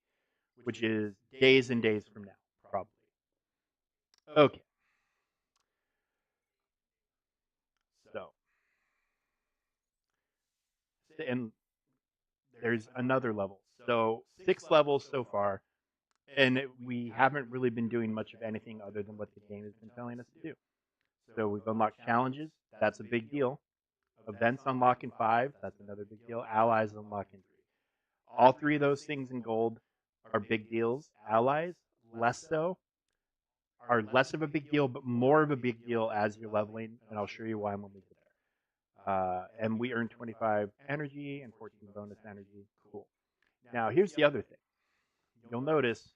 which is days and days from now, probably. Okay. So, and there's another level. So 6 levels so far, and we haven't really been doing much of anything other than what the game has been telling us to do. So we've unlocked challenges. That's a big deal. Events unlock in 5. That's another big deal. Allies unlock in 3. All 3 of those things in gold are big deals. Allies, less so, are less of a big deal, but more of a big deal as you're leveling, and I'll show you why when we get there. And we earn 25 energy and 14 bonus energy. Cool. Now, here's the other thing. You'll notice,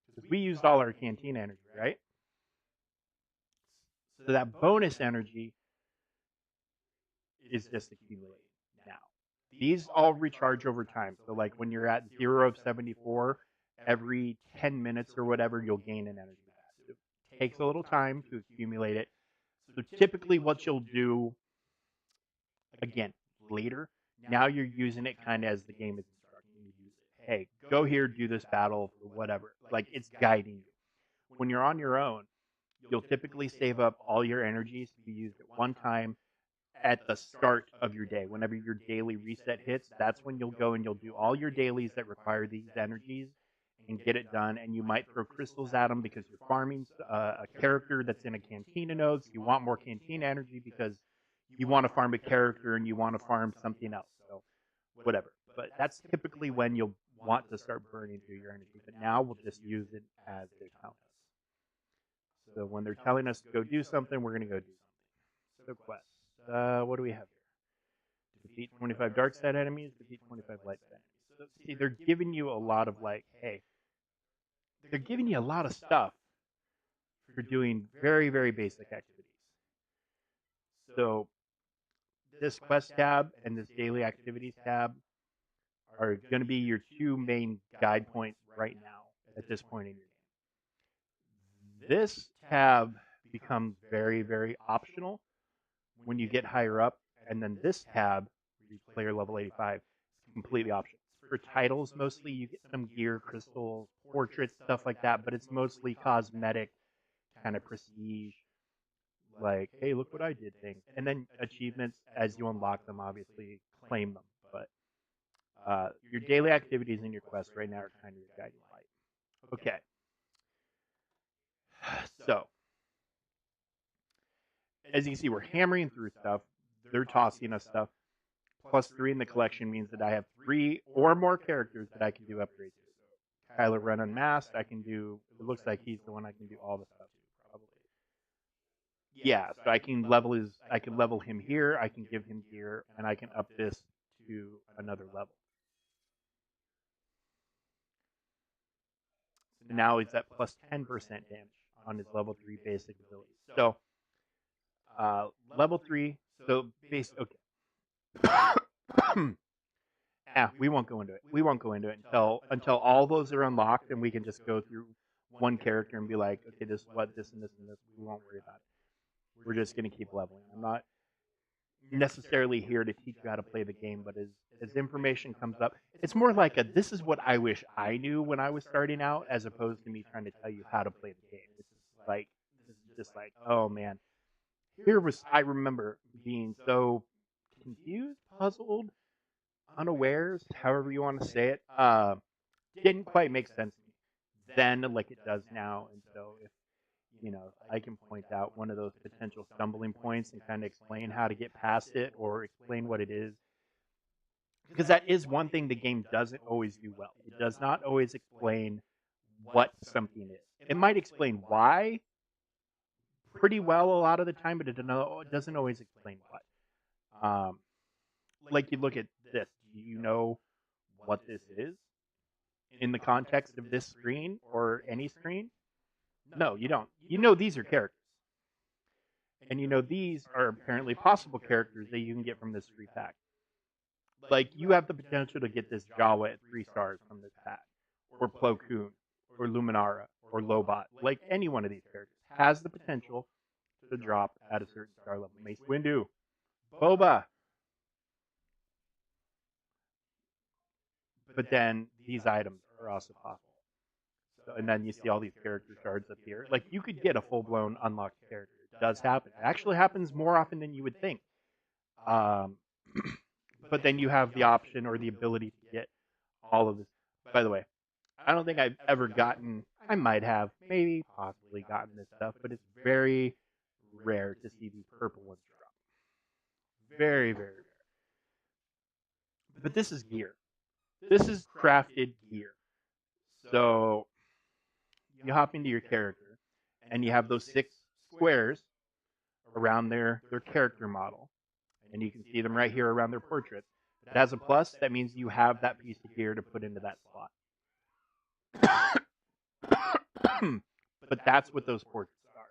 because we used all our canteen energy, right? So that bonus energy is just accumulating now. These all recharge over time. So like when you're at 0 of 74, every 10 minutes or whatever, you'll gain an energy pass. It takes a little time to accumulate it. So typically what you'll do, again, later, now you're using it kind of as the game is instructing you to use it. Hey, go here, do this battle, or whatever. Like it's guiding you. When you're on your own, you'll typically save up all your energies to be used at one time at the start of your day. Whenever your daily reset hits, that's when you'll go and you'll do all your dailies that require these energies and get it done. And you might throw crystals at them because you're farming a character that's in a cantina node. So you want more cantina energy because you want to farm a character and you want to farm something else. So whatever. But that's typically when you'll want to start burning through your energy. But now we'll just use it as they're telling us. So when they're telling us to go do something, we're going to go do something. So quests. What do we have here? defeat 25 dark side enemies, defeat 25 light side enemies. So, see, they're giving you a lot of like, hey, they're giving you a lot of stuff for doing very, very basic activities. So this quest tab and this daily activities tab are going to be your two main guide points right now at this point in your game. This tab becomes very, very optional when you get higher up, and then this tab, reach player level 85, is completely optional. It's for titles mostly. You get some gear, crystals, portraits, stuff like that, but it's mostly cosmetic, kind of prestige, like, hey, look what I did things. And then achievements, as you unlock them, obviously claim them. But your daily activities and your quests right now are kind of your guiding light. Okay. So, as you can see, we're hammering through stuff. They're tossing us stuff. +3 in the collection means that I have 3 or more characters that I can do upgrades to. Kylo Ren Unmasked, I can do, it looks like he's the one I can do all the stuff to, probably. Yeah, so I can level him here, I can give him gear, and I can up this to another level. So now he's at +10% damage on his level 3 basic abilities. So, level 3, so base, okay. We won't go into it. We won't go into it until all those are unlocked, and we can just go through one character and be like, okay, this is what, this and this and this. We won't worry about it. We're just going to keep leveling. I'm not necessarily here to teach you how to play the game, but as information comes up, it's more like a, this is what I wish I knew when I was starting out, as opposed to me trying to tell you how to play the game. This is just like, oh man. I remember being so confused, puzzled, unawares, however you want to say it, didn't quite make sense to me then like it does now. And so if, I can point out one of those potential stumbling points and kind of explain how to get past it or explain what it is. Because that is one thing the game doesn't always do well. It does not always explain what something is. It might explain why pretty well a lot of the time, but it doesn't always explain what. Like you look at this, do you know what this is in the context of this screen or any screen? No, you don't. You know these are characters. And you know these are apparently possible characters that you can get from this free pack. Like, you have the potential to get this Jawa at 3 stars from this pack, or Plo Koon, or Luminara, or Lobot. Like, any one of these characters has the potential to drop at a certain star level. Mace Windu, Boba. But then these items are also possible. So, and then you see all these character shards up here. Like, you could get a full-blown unlocked character. It does happen. It actually happens more often than you would think. But then you have the option or the ability to get all of this. By the way, I don't think I've ever gotten, I might have, maybe, possibly gotten this stuff, but it's very rare to see these purple ones drop. Very, very rare. But this is gear. This is crafted gear. So you hop into your character, and you have those 6 squares around their character model. And you can see them right here around their portraits. If it has a plus, that means you have that piece of gear to put into that slot. But that's what those portraits are.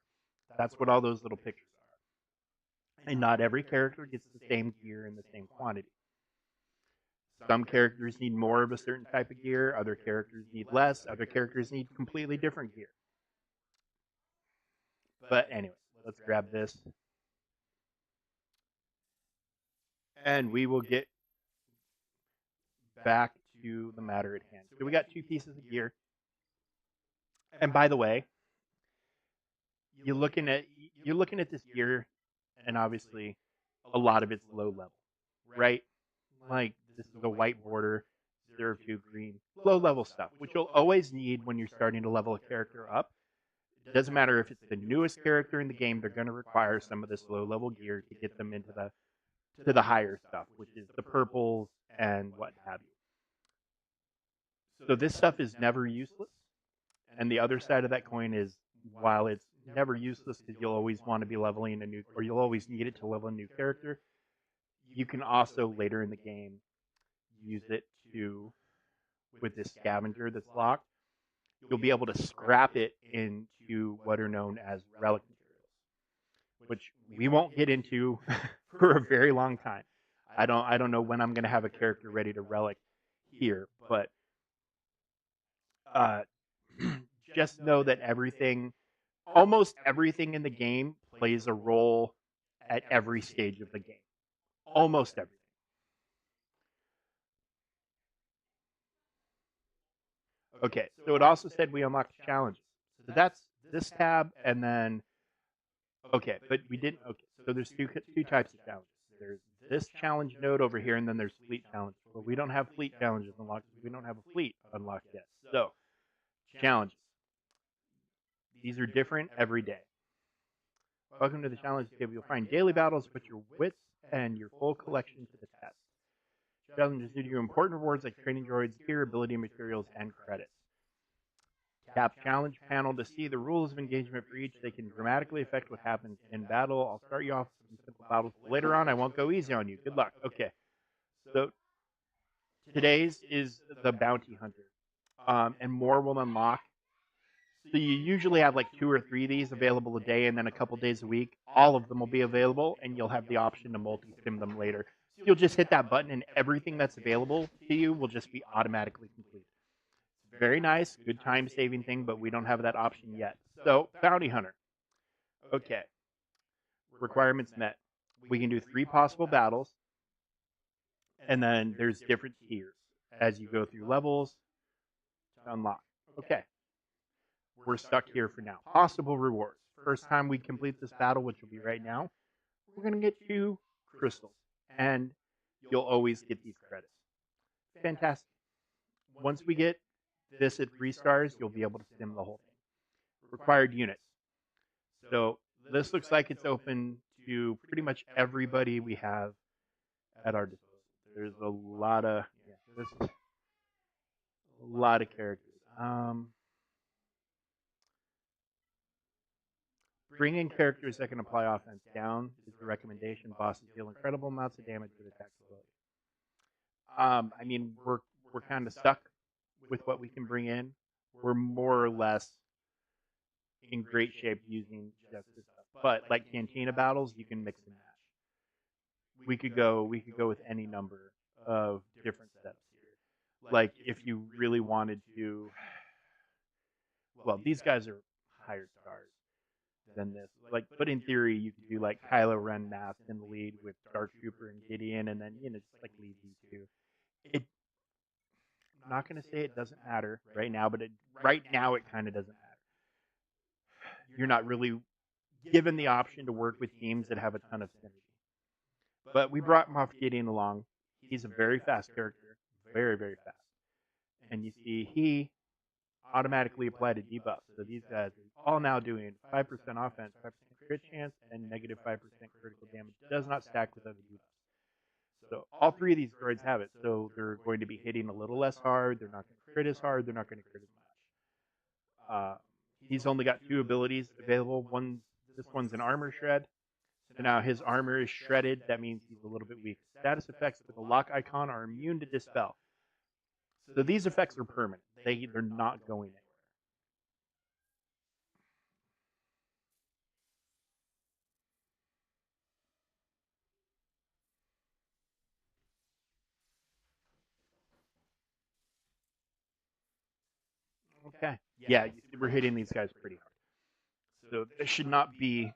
That's what all those little pictures are. And not every character gets the same gear in the same quantity. Some characters need more of a certain type of gear, other characters need less, other characters need completely different gear. But anyway, let's grab this. And we will get back to the matter at hand. So we got 2 pieces of gear. And by the way, you're looking at this gear, and obviously a lot of it's low level, right? Like, this is a white border, 0-2 green, low level stuff, which you'll always need when you're starting to level a character up. It doesn't matter if it's the newest character in the game, they're going to require some of this low level gear to get them into the higher stuff, which is the purples and what have you. So this stuff is never useless. And the other side of that coin is, while it's never useless because you'll always want to be leveling a new, or you'll always need it to level a new character, you can also later in the game use it to, with this scavenger that's locked, you'll be able to scrap it into what are known as relic materials, which we won't get into for a very long time. I don't know when I'm going to have a character ready to relic here, but uh, just know that almost everything in the game plays a role at every stage of the game. Almost everything. Okay, so it also said we unlocked challenges. So that's this tab, and then okay, but we didn't. Okay, so there's two types of challenges. There's this challenge node over here, and then there's fleet challenges. But we don't have fleet challenges unlocked. We don't have a fleet unlocked yet. So challenges. These are different every day. Welcome to the challenge table. You'll find daily battles, put your wits and your full collection to the test. Challenges give you important rewards like training droids, gear, ability materials, and credits. Tap challenge panel to see the rules of engagement for each. They can dramatically affect what happens in battle. I'll start you off with some simple battles. Later on, I won't go easy on you. Good luck. Okay. So today's is the bounty hunter, and more will unlock. So you usually have like 2 or 3 of these available a day, and then a couple days a week. All of them will be available, and you'll have the option to multi-sim them later. So you'll just hit that button, and everything that's available to you will just be automatically complete. Very nice, good time-saving thing, but we don't have that option yet. So, bounty hunter. Okay. Requirements met. We can do 3 possible battles, and then there's different tiers as you go through levels to unlock. Okay. We're stuck here for now. Possible rewards. First time we complete this battle, which will be right now, we're going to get 2 crystals, and you'll always get these credits. Fantastic. Once we get this at 3 stars, you'll be able to sim the whole thing. Required units. So this looks like it's open to pretty much everybody we have at our disposal. There's a lot of characters. Bring in characters that can apply offense down is the recommendation. Bosses deal incredible amounts of damage with attack ability. I mean, we're kind of stuck with what we can bring in. We're more or less in great shape using just this stuff. But like Cantina battles, you can mix and match. We could go with any number of different setups here. Like if you really wanted to, well, these guys are higher stars than this. Like, but in theory, you could do like Kylo Ren masked in the lead with Dark Trooper and Gideon, and then just like lead these two. I'm not gonna say it doesn't matter right now, but right now it kind of doesn't matter. You're not really given the option to work with teams that have a ton of synergy. But we brought Moff Gideon along. He's a very fast character, very, very fast. And you see, he automatically applied a debuff. So these guys are all now doing 5% offense, 5% crit chance, and negative 5% critical damage. Does not stack with other debuffs. So all 3 of these droids have it. So they're going to be hitting a little less hard. They're not going to crit as hard. They're not going to crit as much. He's only got 2 abilities available. This one's an armor shred. So now his armor is shredded. That means he's a little bit weak. Status effects with a lock icon are immune to dispel. So these effects are permanent. They're not going anywhere. Okay. Yeah, we're hitting these guys pretty hard. So this should not be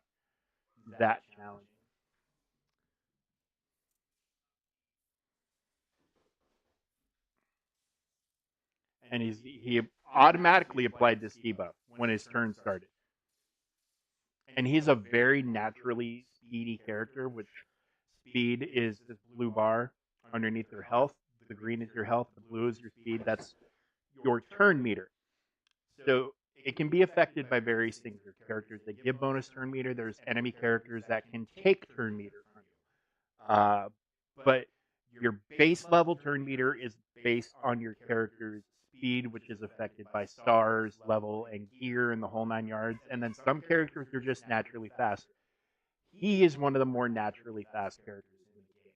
that challenging. And he automatically applied this debuff when his turn started. And he's a very naturally speedy character, which speed is this blue bar underneath their health. The green is your health, the blue is your speed. That's your turn meter. So it can be affected by various things. There's characters that give bonus turn meter. There's enemy characters that can take turn meter from you. But your base level turn meter is based on your character's speed, which is affected by stars, level, and gear, and the whole 9 yards. And then some characters are just naturally fast. He is one of the more naturally fast characters in the game.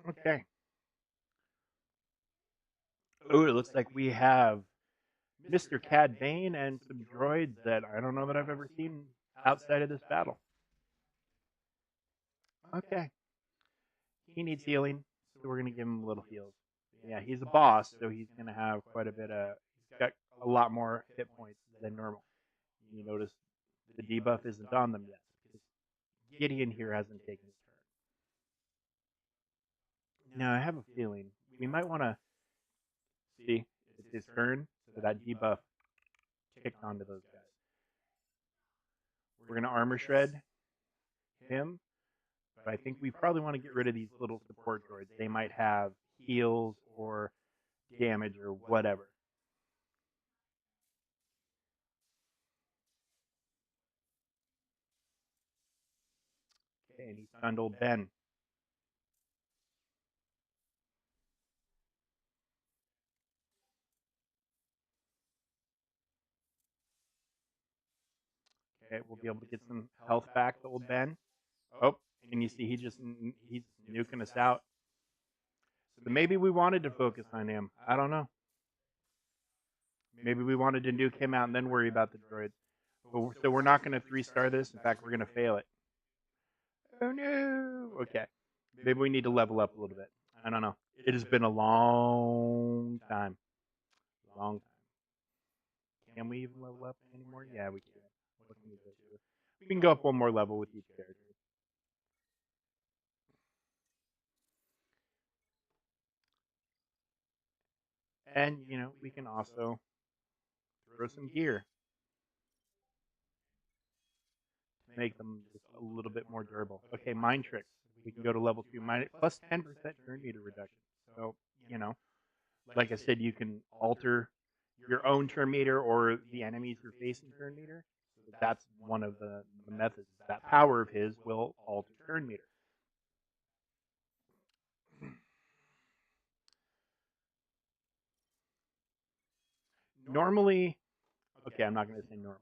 Okay. Oh, it looks like we have Mr. Cad Bane and some droids that I don't know that I've ever seen outside of this battle. Okay. He needs healing, so we're going to give him a little heals. Yeah, he's a boss, so he's going to have quite a bit of, he's got a lot more hit points than normal. You notice the debuff isn't on them yet, because Gideon here hasn't taken his turn. Now, I have a feeling we might want to see it's his turn, so that debuff kicked onto those guys. We're going to armor shred him, but I think we probably want to get rid of these little support droids. They might have heals or damage or whatever. Okay, and he stunned old Ben. Okay, we'll be able to get some health back to old Ben. Oh, and you see he's nuking us out. So maybe we wanted to focus on him. I don't know. Maybe we wanted to nuke him out and then worry about the droids. So we're not going to 3-star this. In fact, we're going to fail it. Oh no. Okay. Maybe we need to level up a little bit. I don't know. It has been a long time. Long time. Can we even level up anymore? Yeah, we can. What can we go to? We can go up one more level with each character. And, you know, we can also throw some gear to make them just a little bit more durable. Okay, mind tricks. We can go to level 2, plus 10% turn meter reduction. So, you know, like I said, you can alter your own turn meter or the enemies you're facing turn meter. So that's one of the methods. That power of his will alter turn meter. Normally, okay, I'm not going to say normally.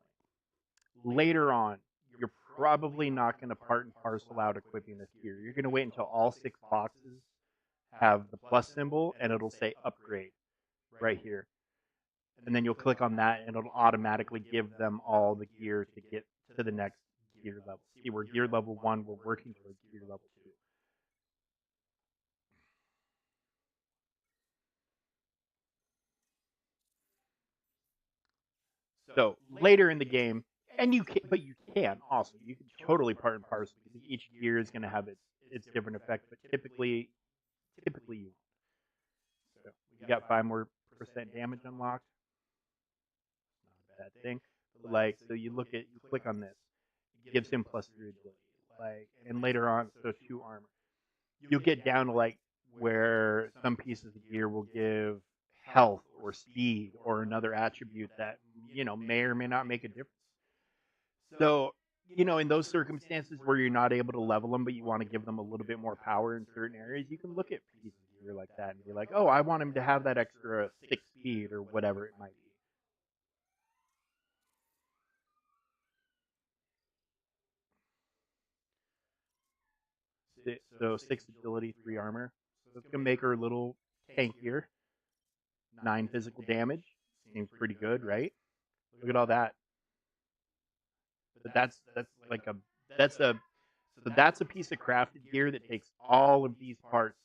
Later on, you're probably not going to part and parcel out equipping this gear. You're going to wait until all 6 boxes have the plus symbol and it'll say upgrade right here. And then you'll click on that and it'll automatically give them all the gear to get to the next gear level. See, we're gear level 1, we're working towards gear level 2. So later in the game, and you can, but you can also, you can totally part and parcel because each gear is going to have its different effect. But typically you. So we got 5% more damage unlocked. Not a bad thing. But like, so you click on this, it gives him plus 3 agility. Like, and later on, so 2 armor. You'll get down to like where some pieces of gear will give health or speed or another attribute that, you know, may or may not make a difference. So, you know, in those circumstances where you're not able to level them, but you want to give them a little bit more power in certain areas, you can look at pieces of gear like that and be like, oh, I want him to have that extra 6 speed or whatever it might be. So 6 agility, 3 armor. So it's going to make her a little tankier. 9 physical damage. Seems pretty good, right? Look at all that. But that's like a that's a so that's a piece of crafted gear that takes all of these parts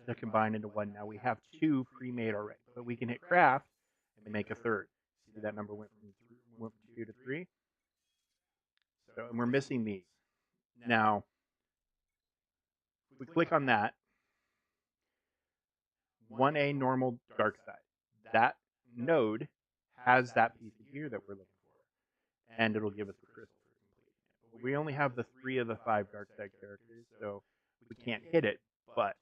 to combine into one. Now we have 2 pre-made already, but we can hit craft and make a third. See that number went from 2 to 3. So and we're missing these. Now if we click on that 1A normal dark side. That node has that piece of gear that we're looking for, and it'll give us the crystal for completing it. But we only have the 3 of the 5 dark side characters, so we can't hit it. But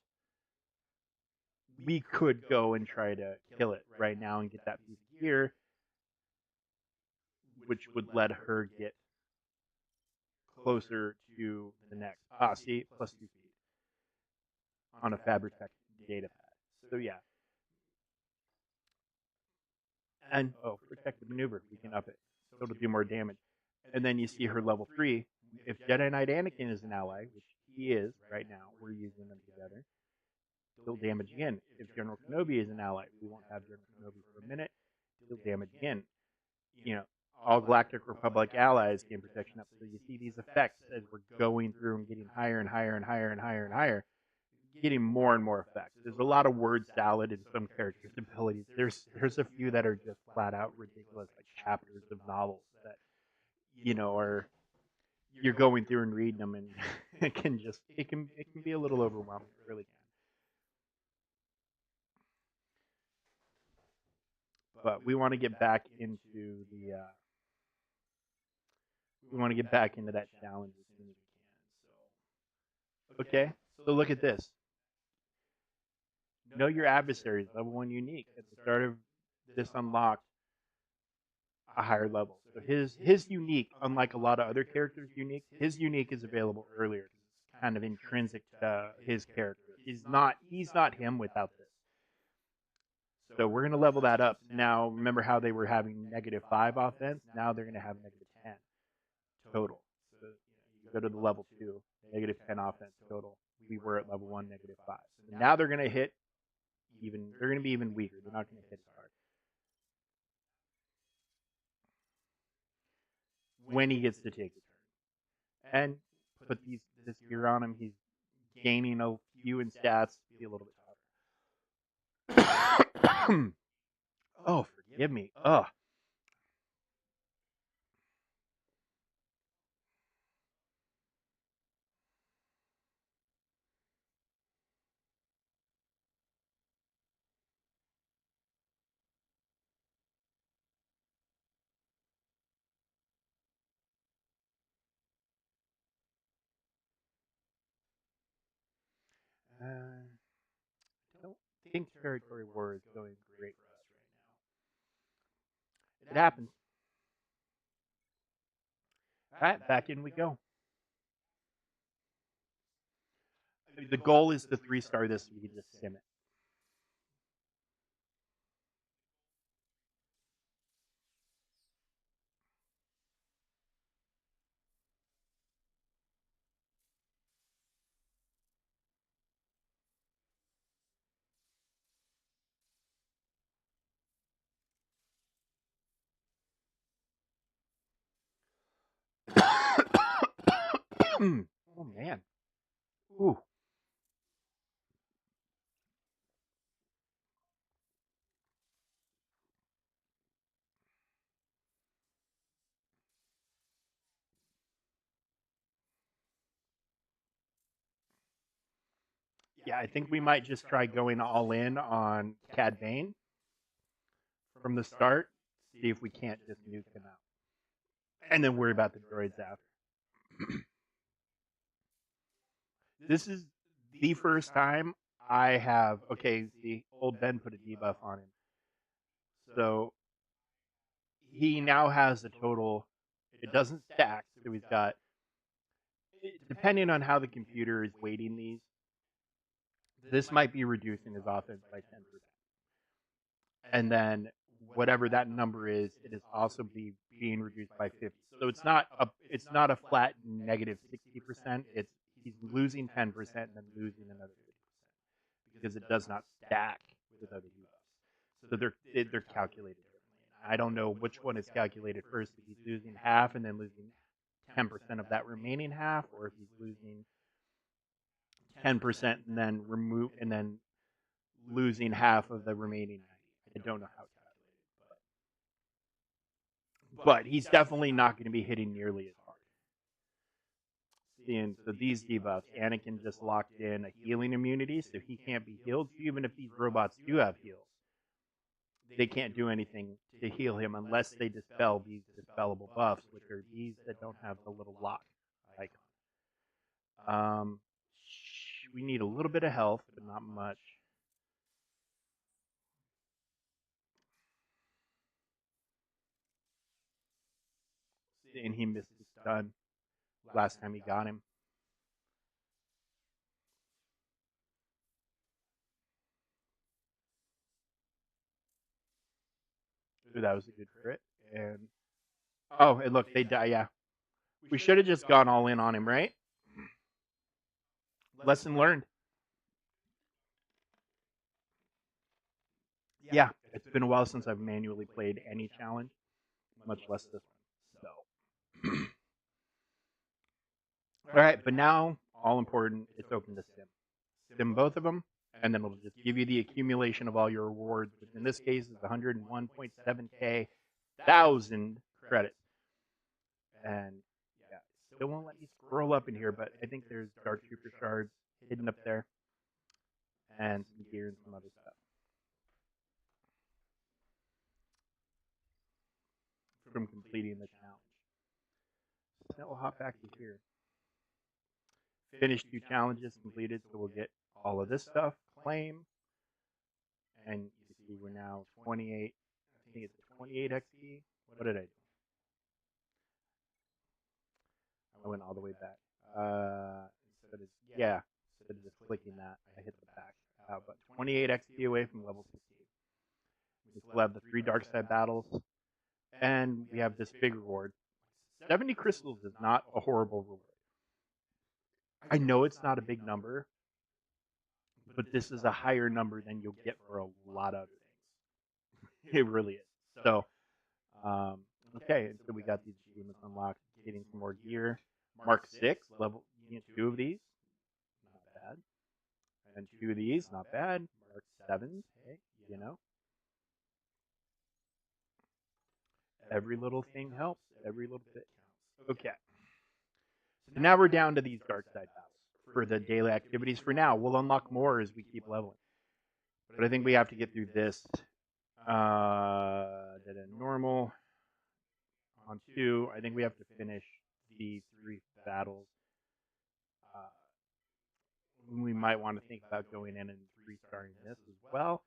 we could go and try to kill it right now and get that piece of gear, which would let her get closer to the next. See, plus 2 speed on a Fabritech data pad. So yeah. And protected maneuver, we can up it. So it'll do more damage. And then you see her level 3. If Jedi Knight Anakin is an ally, which he is right now, we're using them together. deal damage again. If General Kenobi is an ally, we won't have General Kenobi for a minute, deal damage again. You know, all Galactic Republic allies gain protection up. So you see these effects as we're going through and getting higher and higher and higher and higher and higher, getting more and more effects. There's a lot of word salad in some characters' abilities. There's a few that are just flat out ridiculous, like chapters of novels that, you know, are you're going through and reading them, and it can be a little overwhelming. It really can. But we want to get back into that challenge as soon as we can. So okay, so look at this. Know your adversaries, level 1 unique. At the start of this unlocked a higher level. So his unique, unlike a lot of other characters' unique, his unique is available earlier. It's kind of intrinsic to his character. He's not him without this. So we're gonna level that up. Now remember how they were having -5 offense? Now they're gonna have -10 total. So you go to the level 2, -10 offense total. We were at level 1, -5. So now they're gonna hit even. They're gonna be even weaker. They're not gonna hit as hard. When he gets to take a turn. And put this gear on him, he's gaining a few in stats, be a little bit hotter. Oh, forgive me. Ugh. I don't think Territory War is going great for us right now. It happens. Alright, back in we go. The goal is to 3-star this so we can just sim it. Oh man. Ooh. Yeah, I think we might just try going all in on Cad Bane from the start, see if we can't just nuke him out. And then worry about the droids after. This is the first time I have. Okay, see, old Ben put a debuff on him. So he now has a total. It doesn't stack, so he's got. Depending on how the computer is weighting these, this might be reducing his offense by 10%. And then whatever that number is, it is also being reduced by 50. So it's not a flat -60%. It's he's losing 10% and then losing another 50% because it does not stack with other debuffs. So they're calculated differently. I don't know which one is calculated first. If he's losing half and then losing 10% of that remaining half, or if he's losing 10% and then losing half of the remaining 90. I don't know how it's calculated, but he's definitely not going to be hitting nearly as hard. And so these debuffs, Anakin just locked in a healing immunity, so he can't be healed. Even if these robots do have heals, they can't do anything to heal him unless they dispel these dispellable buffs, which are these that don't have the little lock icon. We need a little bit of health, but not much. And he missed his stun last time he got him. Ooh, that was a good crit. And oh, and look, they die. Yeah, we should have just gone all in on him, right? Lesson learned. yeah, it's been a while since I've manually played any challenge, much less this one. So, all right, but now, all important, it's open to sim. Sim both of them, and then it'll just give you the accumulation of all your rewards, which in this case is 101.7K thousand credits. And yeah, still won't let me scroll up in here, but I think there's Dark Trooper shards hidden up there, and some gear and some other stuff from completing the challenge. So now we'll hop back to here. Finished 2 challenges completed, so we'll get all of this stuff, claim, and you see we're now 28, I think it's 28 XP. What did I do? I went all the way back. Instead of just clicking that, I hit the back. But 28 XP away from level 16. We still have the 3 dark side battles, and we have this big reward. 70 crystals is not a horrible reward. I know it's not a big number, but this is a higher number than you'll get for a lot of things. It really is. So, okay, and so we got these achievements unlocked, getting some more gear. Mark 6, level, 2 of these, not bad. And 2 of these, not bad. Mark 7, hey, Every little thing helps. Every little bit counts. Okay. So now we're down to these dark side battles for the daily activities. For now, we'll unlock more as we keep leveling. But I think we have to get through this. Did a normal on 2. I think we have to finish these 3 battles. We might want to think about going in and restarting this as well.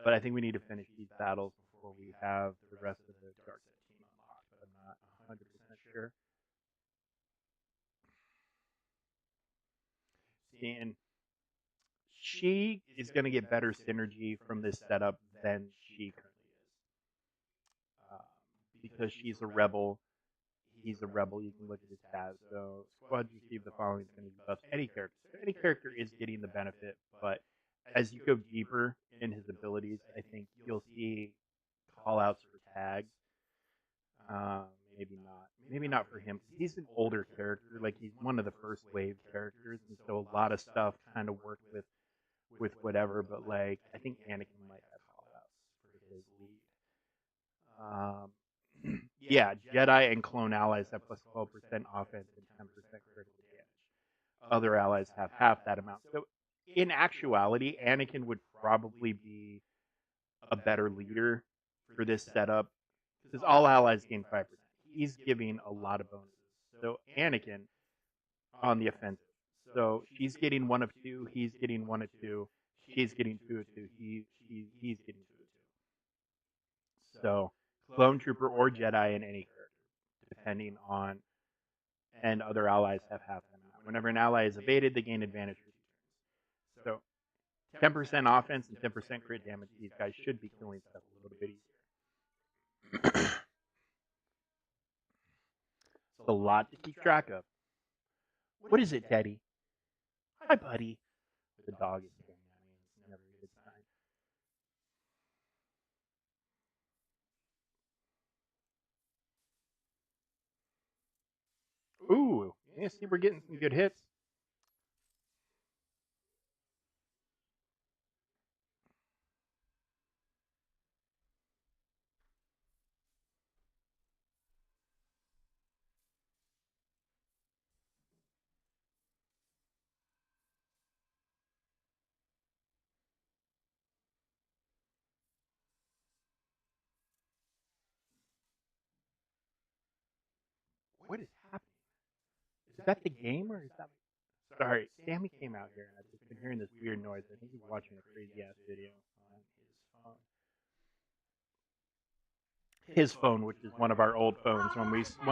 But I think we need to finish these battles before we have the rest of the dark side team unlocked. But I'm not 100% sure. And she is going to get better synergy from this setup than she currently is. Because she's a rebel. He's a rebel. You can look at his stats. So squads receive the following buffs. Any character. So any character is getting the benefit, but as you go deeper in his abilities, I think you'll see call outs for tags. Maybe not for him. He's an older character. Like, he's one of the first wave characters, and so a lot of stuff kind of worked with whatever. But like, I think Anakin might have call outs for his lead. Yeah, Jedi and clone allies have plus 12% offense and 10% critical damage. Other allies have half that amount. So in actuality, Anakin would probably be a better leader for this setup because all allies gain 5%. He's giving a lot of bonuses. So Anakin on the offensive. So she's getting 1 of 2. He's getting 1 of 2. She's getting 2 of 2. He's getting 2 of 2. So clone trooper or Jedi in any character, depending on, and other allies have half that amount. Whenever an ally is evaded, they gain advantage for 2 turns. So 10% offense and 10% crit damage. These guys should be killing stuff a little bit easier. It's a lot to keep track of. What is it, Teddy? Hi, buddy. The dog is staring at me. It's never a good sign. Ooh, yeah, see, we're getting some good hits. What is happening? Is that the game or is that? Sorry, Sammy came out here and I've just been hearing this weird noise. I think he's watching a crazy ass video on his phone, which is one of our old phones. When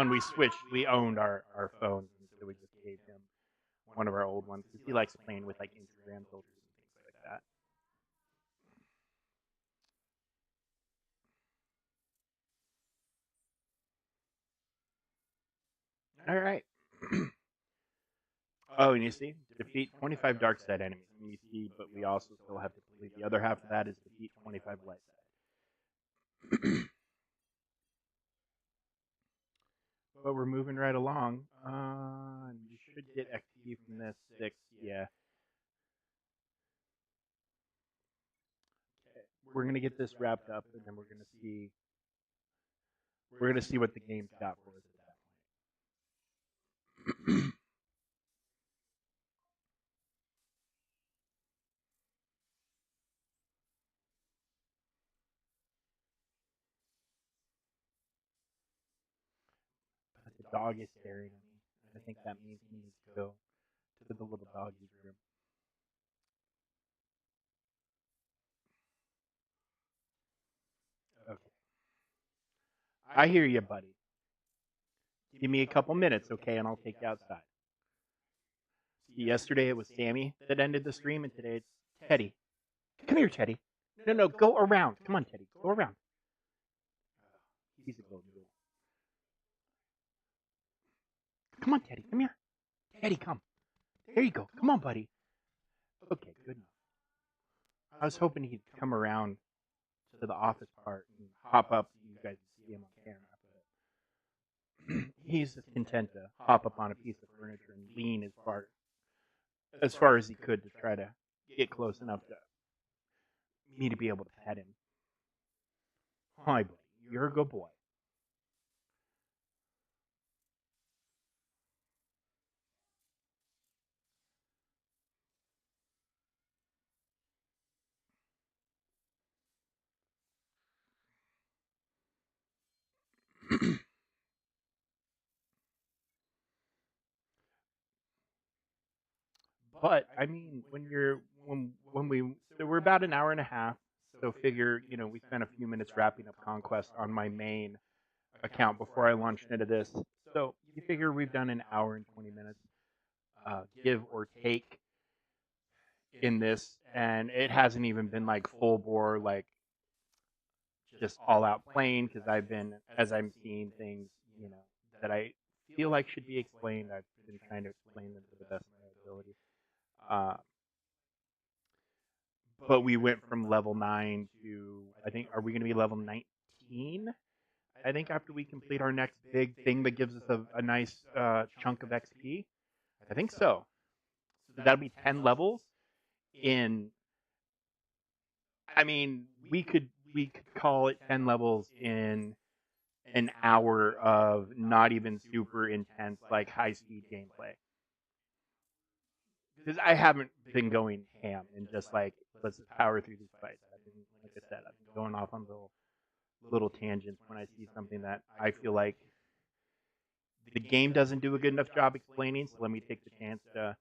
we switched, we owned our phones, and so we just gave him one of our old ones because he likes playing with like Instagram filters and things like that. All right. Oh, and you see, defeat 25 dark side enemies. And you see, but we also still have to complete the other half of that is defeat 25 light side. But we're moving right along. You should get XP from this 6, yeah. Okay. We're gonna get this wrapped up, and then we're gonna see what the game's got for us at that point. But the dog is staring at me. I think that means he needs to go to the little doggy's room. Okay. I hear you, buddy. Give me a couple minutes, okay, and I'll take you outside. Yesterday it was Sammy that ended the stream, and today it's Teddy. Come here, Teddy. No, go around. Come on, Teddy. Go around. He's a golden rule. Come on, Teddy. Come here. Teddy, come. There you go. Come on, buddy. Okay, good enough. I was hoping he'd come around to the office part and hop up so you guys could see him on camera, but he's content to hop up on a piece of furniture and lean as far as he could to try to get close enough to me to be able to pet him. Hi, buddy. You're a good boy. But I mean, so we're about an hour and a half. So figure, we spent a few minutes wrapping up Conquest on my main account before I launched into this. So you figure we've done an hour and 20 minutes, give or take, in this, and it hasn't even been like full bore, like just all out playing, because as I'm seeing things, that I feel like should be explained, I've been trying to explain them to the best of my ability. But we went from level 9 to, I think, are we going to be level 19? I think after we complete our next big thing that gives us a nice chunk of XP. I think so. So that'll be 10 levels in. I mean, we could call it 10 levels in an hour of not even super intense, like high speed gameplay. Because I haven't been going ham and just like, let's power through these fights. Like I said, I've been going off on little tangents when I see something that I feel like the game doesn't do a good enough job explaining. So let me take the chance to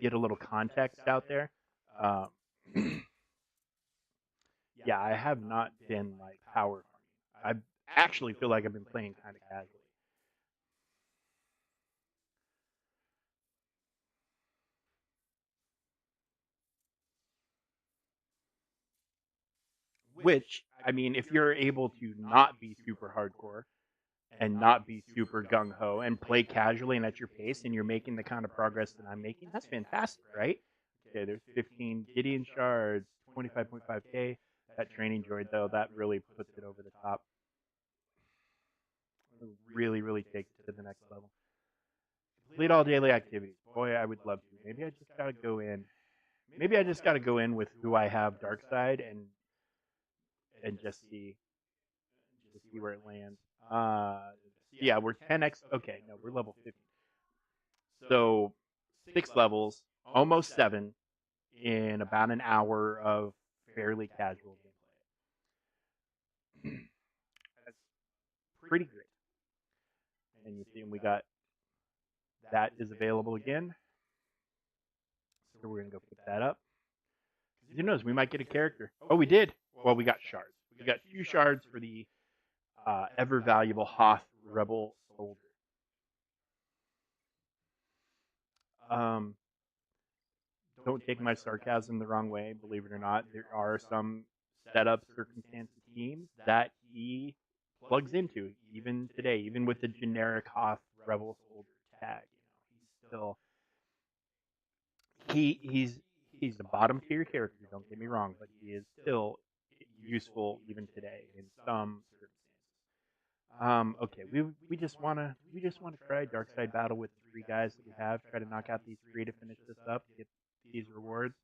get a little context out there. Yeah, I have not been like power farming. I actually feel like I've been playing kind of casually. Which, I mean, if you're able to not be super hardcore and not be super gung ho and play casually and at your pace, and you're making the kind of progress that I'm making, that's fantastic, right? Okay, there's 15 Gideon shards, 25.5k. That training droid, though, that really puts it over the top. Really, really takes it to the next level. Complete all daily activities. Boy, I would love to. Maybe I just gotta go in. Maybe I just gotta go in with who I have dark side and just see where it lands. Yeah, we're 10x. Okay, no, we're level 50. So 6 levels, almost 7 in about an hour of fairly casual gameplay. That's pretty great. And you see, we got that is available again. So we're gonna go pick that up. Who knows? We might get a character. Oh, we did. Well, we got shards. We got 2 shards for the ever valuable Hoth Rebel Soldier. Don't take my sarcasm the wrong way. Believe it or not, there are some setup circumstance teams that he plugs into even today, even with the generic Hoth Rebel Soldier tag. He's still he's a bottom tier character. Don't get me wrong, but he is still useful even today in some circumstances. Okay, we just wanna try dark side battle with the 3 guys that we have. Try to knock out these 3 to finish this up. Get these rewards.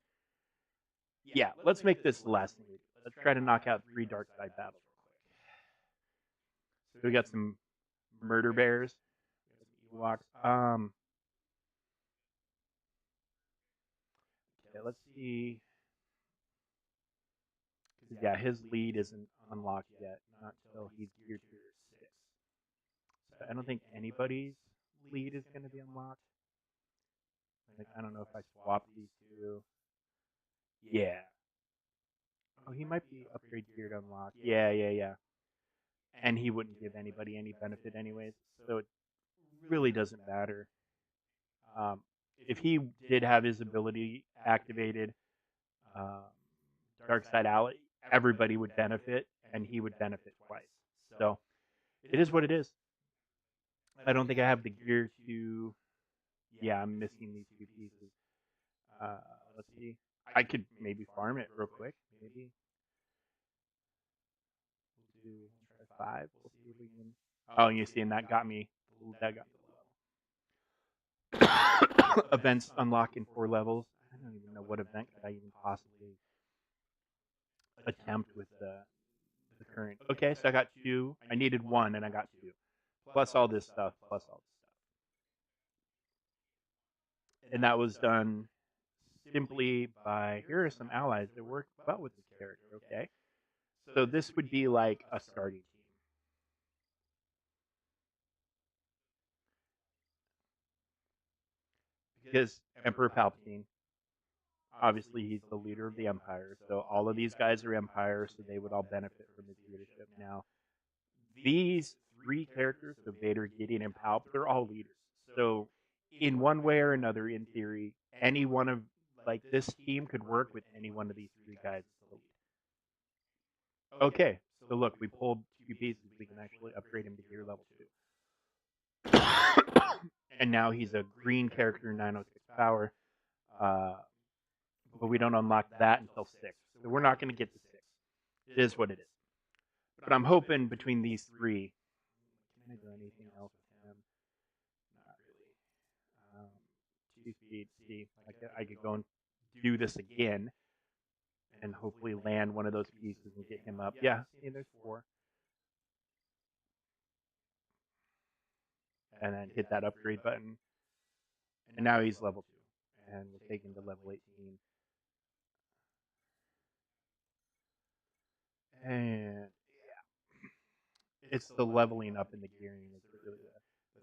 Yeah, let's make this the last thing we do. Let's try to knock out 3 dark side battles real quick. So we got some murder bears. We got some Ewoks. Okay, let's see. Yeah, his lead isn't unlocked yet. Not until he's geared tier 6. So I don't think anybody's lead is going to be unlocked. Like, I don't know if I swap these 2. Yeah. Oh, he might be upgrade geared unlocked. Yeah. And he wouldn't give anybody any benefit anyways, so it really doesn't matter. If he did have his ability activated, Dark Side Alley, everybody would benefit, and he would benefit twice. So it is what it is. I don't think I have the gear to. Yeah, I'm missing these 2 pieces. Let's see. I could maybe farm it real quick. Maybe. We'll try 5. We'll see if we can. Oh, you see, and that got me. That got me low. Events unlock in 4 levels. I don't even know what event could I even possibly attempt with the current. Okay, so I got 2. I needed 1, and I got 2. Plus all this stuff. And that was done simply by, here are some allies that work well with this character. Okay, so this would be like a starting team. Because Emperor Palpatine, obviously he's the leader of the Empire, so all of these guys are Empire, so they would all benefit from his leadership. Now, these 3 characters, so Vader, Gideon, and Palp, they're all leaders. So in one way or another, in theory, any one of, like, this team could work with any one of these 3 guys as the lead. Okay, so look, we pulled 2 pieces. We can actually upgrade him to gear level 2. And now he's a green character, 906 power. But we don't unlock that until 6. So we're not going to get to 6. It is what it is. But I'm hoping between these 3, can I do anything else with him? Not really. 2 speed, see, I could go and do this again, and hopefully land one of those pieces and get him up. Yeah, see, there's 4. And then hit that upgrade button. And now he's level 2. And we'll take him to level 18. And yeah, it's the leveling up in the gearing is really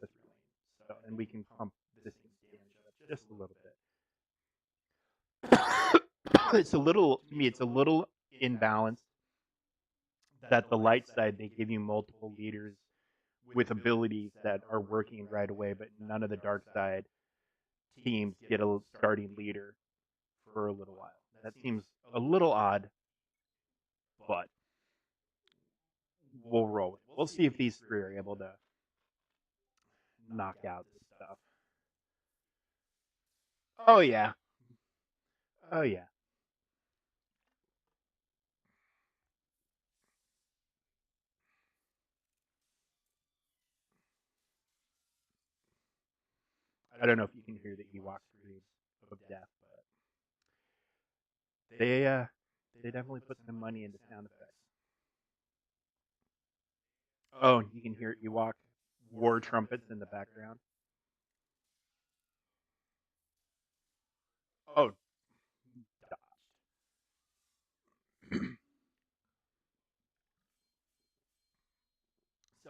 the thrilling. So, and we can pump this damage up just a little bit. It's a little, to me, it's a little imbalanced that the light side, they give you multiple leaders with abilities that are working right away, but none of the dark side teams get a starting leader for a little while. That seems a little odd, but we'll roll with it. We'll see if these 3 are able to knock out this stuff. Oh yeah. Oh yeah. I don't know if you can hear the Ewok screams of death, but they definitely put some money into sound effects. Oh, you can hear Ewok war trumpets in the background. Oh,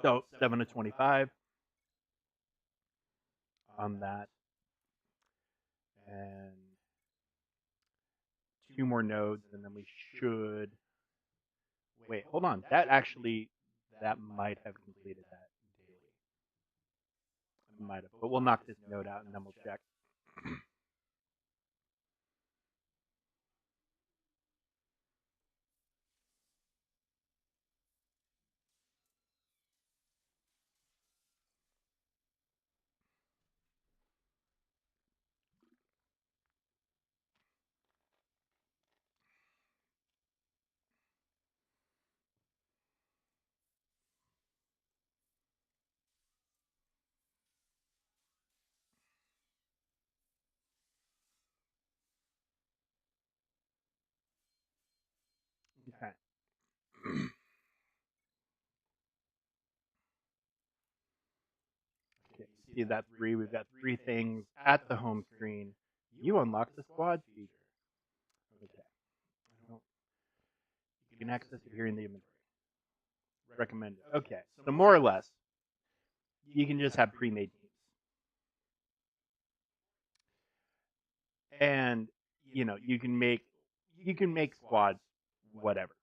so 7 to 25 on that, and 2 more nodes, and then we should. Wait, hold on. That might have completed that daily. It might have, but we'll knock this node out and then we'll check. see that 3. We've got 3 things at the home screen. You unlock the squad feature. Okay. Well, you can access it here in the inventory. Recommended. Okay. So more or less, you can just have pre-made teams. And, you know, you can make squads whatever.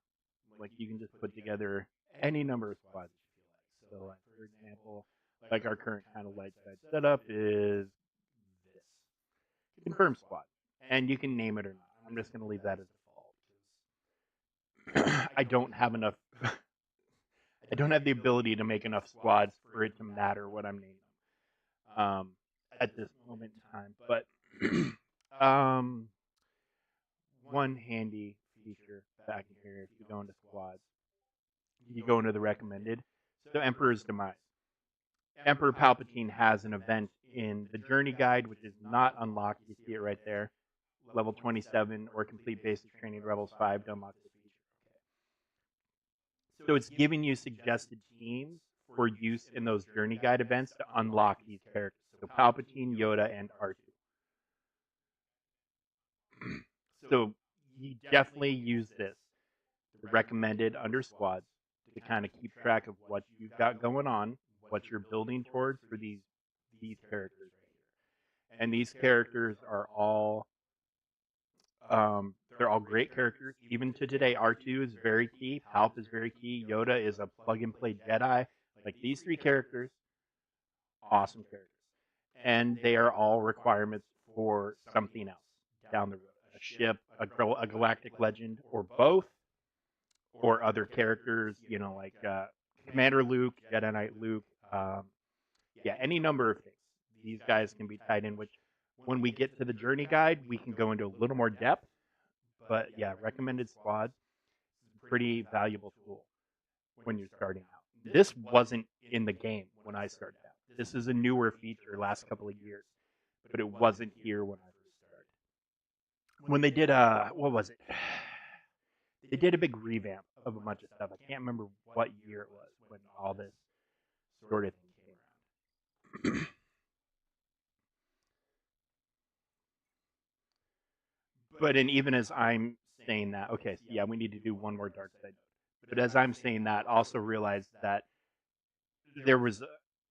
Like, you can just put together any number of squads that you feel like. So, like, for example, like our current kind of light side setup is this. Confirm squad. And you can name it or not. I'm just going to leave that as default. I don't have enough. I don't have the ability to make enough squads for it to matter what I'm naming them at this moment in time. But one handy feature back in here, if you go into squads, you go into the recommended. So Emperor's Demise. Emperor Palpatine has an event in the Journey Guide, which is not unlocked. You see it right there. Level 27 or complete basic training Rebels 5 to unlock this feature. Okay. So it's giving you suggested teams for use in those Journey Guide events to unlock these characters. So Palpatine, Yoda, and R2. So you definitely use this, the recommended under squads, to kind of keep track of what you've got going on, what you're building towards for these characters right here. And these characters are all they're all great characters. Even to today, R2 is very key, Palp is very key, Yoda is a plug and play Jedi. Like, these 3 characters, awesome characters. And they are all requirements for something else down the road. A ship, a galactic legend, or both, or other characters, you know, like Commander Luke, Jedi Knight Luke, yeah, any number of things. These guys can be tied in, which when we get to the Journey Guide, we can go into a little more depth. But yeah, recommended squads, pretty valuable tool when you're starting out. This wasn't in the game when I started out. This is a newer feature last couple of years, but it wasn't here when I first started. When they did what was it? They did a big revamp of a bunch of stuff. I can't remember what year it was when all this sort of thing came around. But and even as I'm saying that, okay, so yeah, we need to do one more dark side. But as I'm saying that, also realize that there was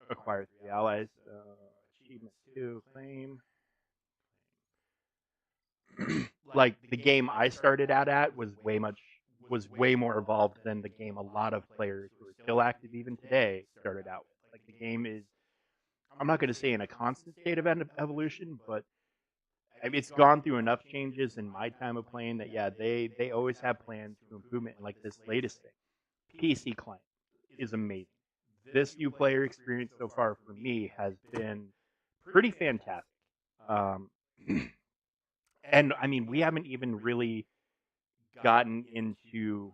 acquire 3 allies, achievement 2, claim. Like, the game I started out at was way more evolved than the game a lot of players who are still active even today started out with. Like, the game is, I'm not going to say in a constant state of evolution, but I mean, it's gone through enough changes in my time of playing that, yeah, they always have plans to improvement. And like this latest thing, PC client is amazing. This new player experience so far for me has been pretty fantastic. And I mean, we haven't even really gotten into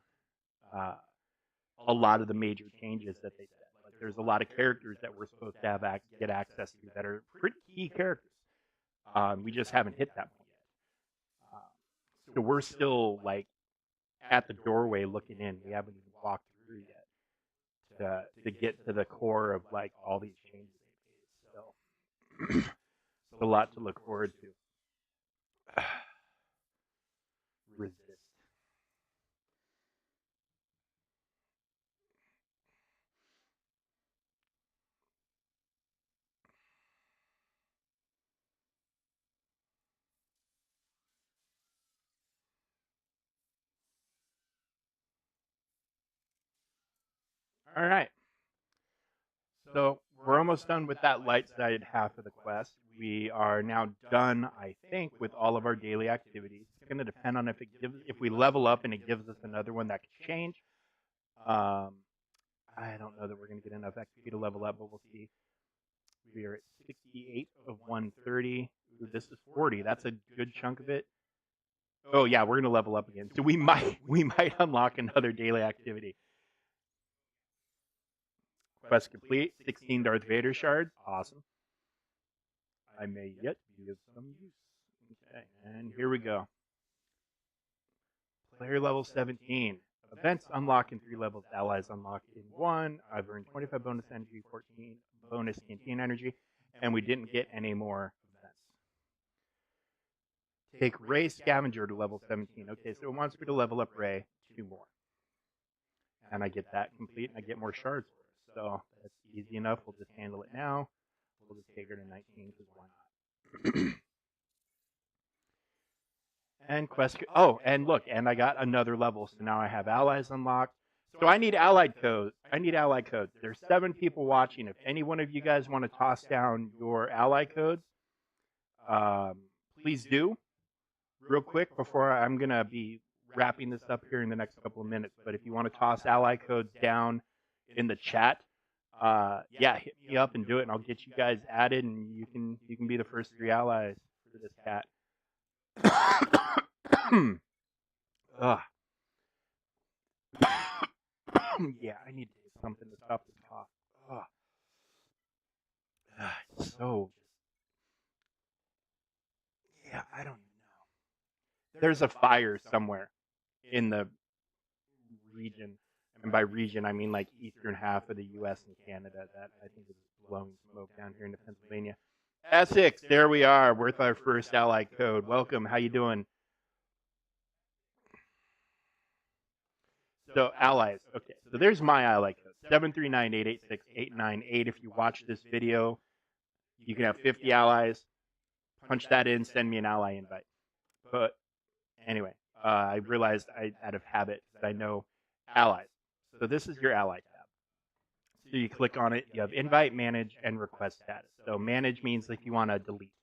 a lot of the major changes that they said. Like, there's a lot of characters that we're supposed to have get access to that are pretty key characters. We just haven't hit that point yet. So we're still like at the doorway looking in. We haven't even walked through yet to get to the core of like all these changes they made. So it's a lot to look forward to. Resist. All right. So we're almost done with that light side half of the quest. We are now done, I think, with all of our daily activities. It's going to depend on if we level up and it gives us another one that could change. I don't know that we're going to get enough XP to level up, but we'll see. We are at 68 of 130. Ooh, this is 40. That's a good chunk of it. Oh yeah, we're going to level up again. So we might unlock another daily activity. Quest complete. 16 Darth Vader shards. Awesome. I may yet be of some use. Okay, and here we go. Player level 17. Events unlock in 3 levels. Allies unlock in 1. I've earned 25 bonus energy, 14 bonus canteen energy. and we didn't get any more events. Take Ray Scavenger to level 17. Okay, so it wants me to level up Ray 2 more. And I get that complete, and I get more shards for it. So that's easy enough. We'll just handle it now. We'll just take her to 19, because why not? And quest. Oh, and look, and I got another level, so now I have allies unlocked. So I need allied codes. There's 7 people watching. If any one of you guys want to toss down your ally codes, please do. Real quick, before I'm gonna be wrapping this up here in the next couple of minutes. But if you want to toss ally codes down in the chat, yeah, hit me up and do it, and I'll get you guys added, and you can be the first 3 allies for this cat. Ugh. Yeah, I need to do something to stop the cough. So, yeah, I don't even know. There's a fire somewhere in the region, and by region I mean like eastern half of the U.S. and Canada. That I think is blowing smoke down here into Pennsylvania. Essex, there we are, with our first ally code. Welcome. How you doing? So allies. Okay, so there's my ally code. 739-886-898. If you watch this video, you can have 50 allies. Punch that in, send me an ally invite. But anyway, I realized out of habit that I know allies. So this is your ally tab. So you click on it, you have invite, manage, and request status. So manage means if you want to delete,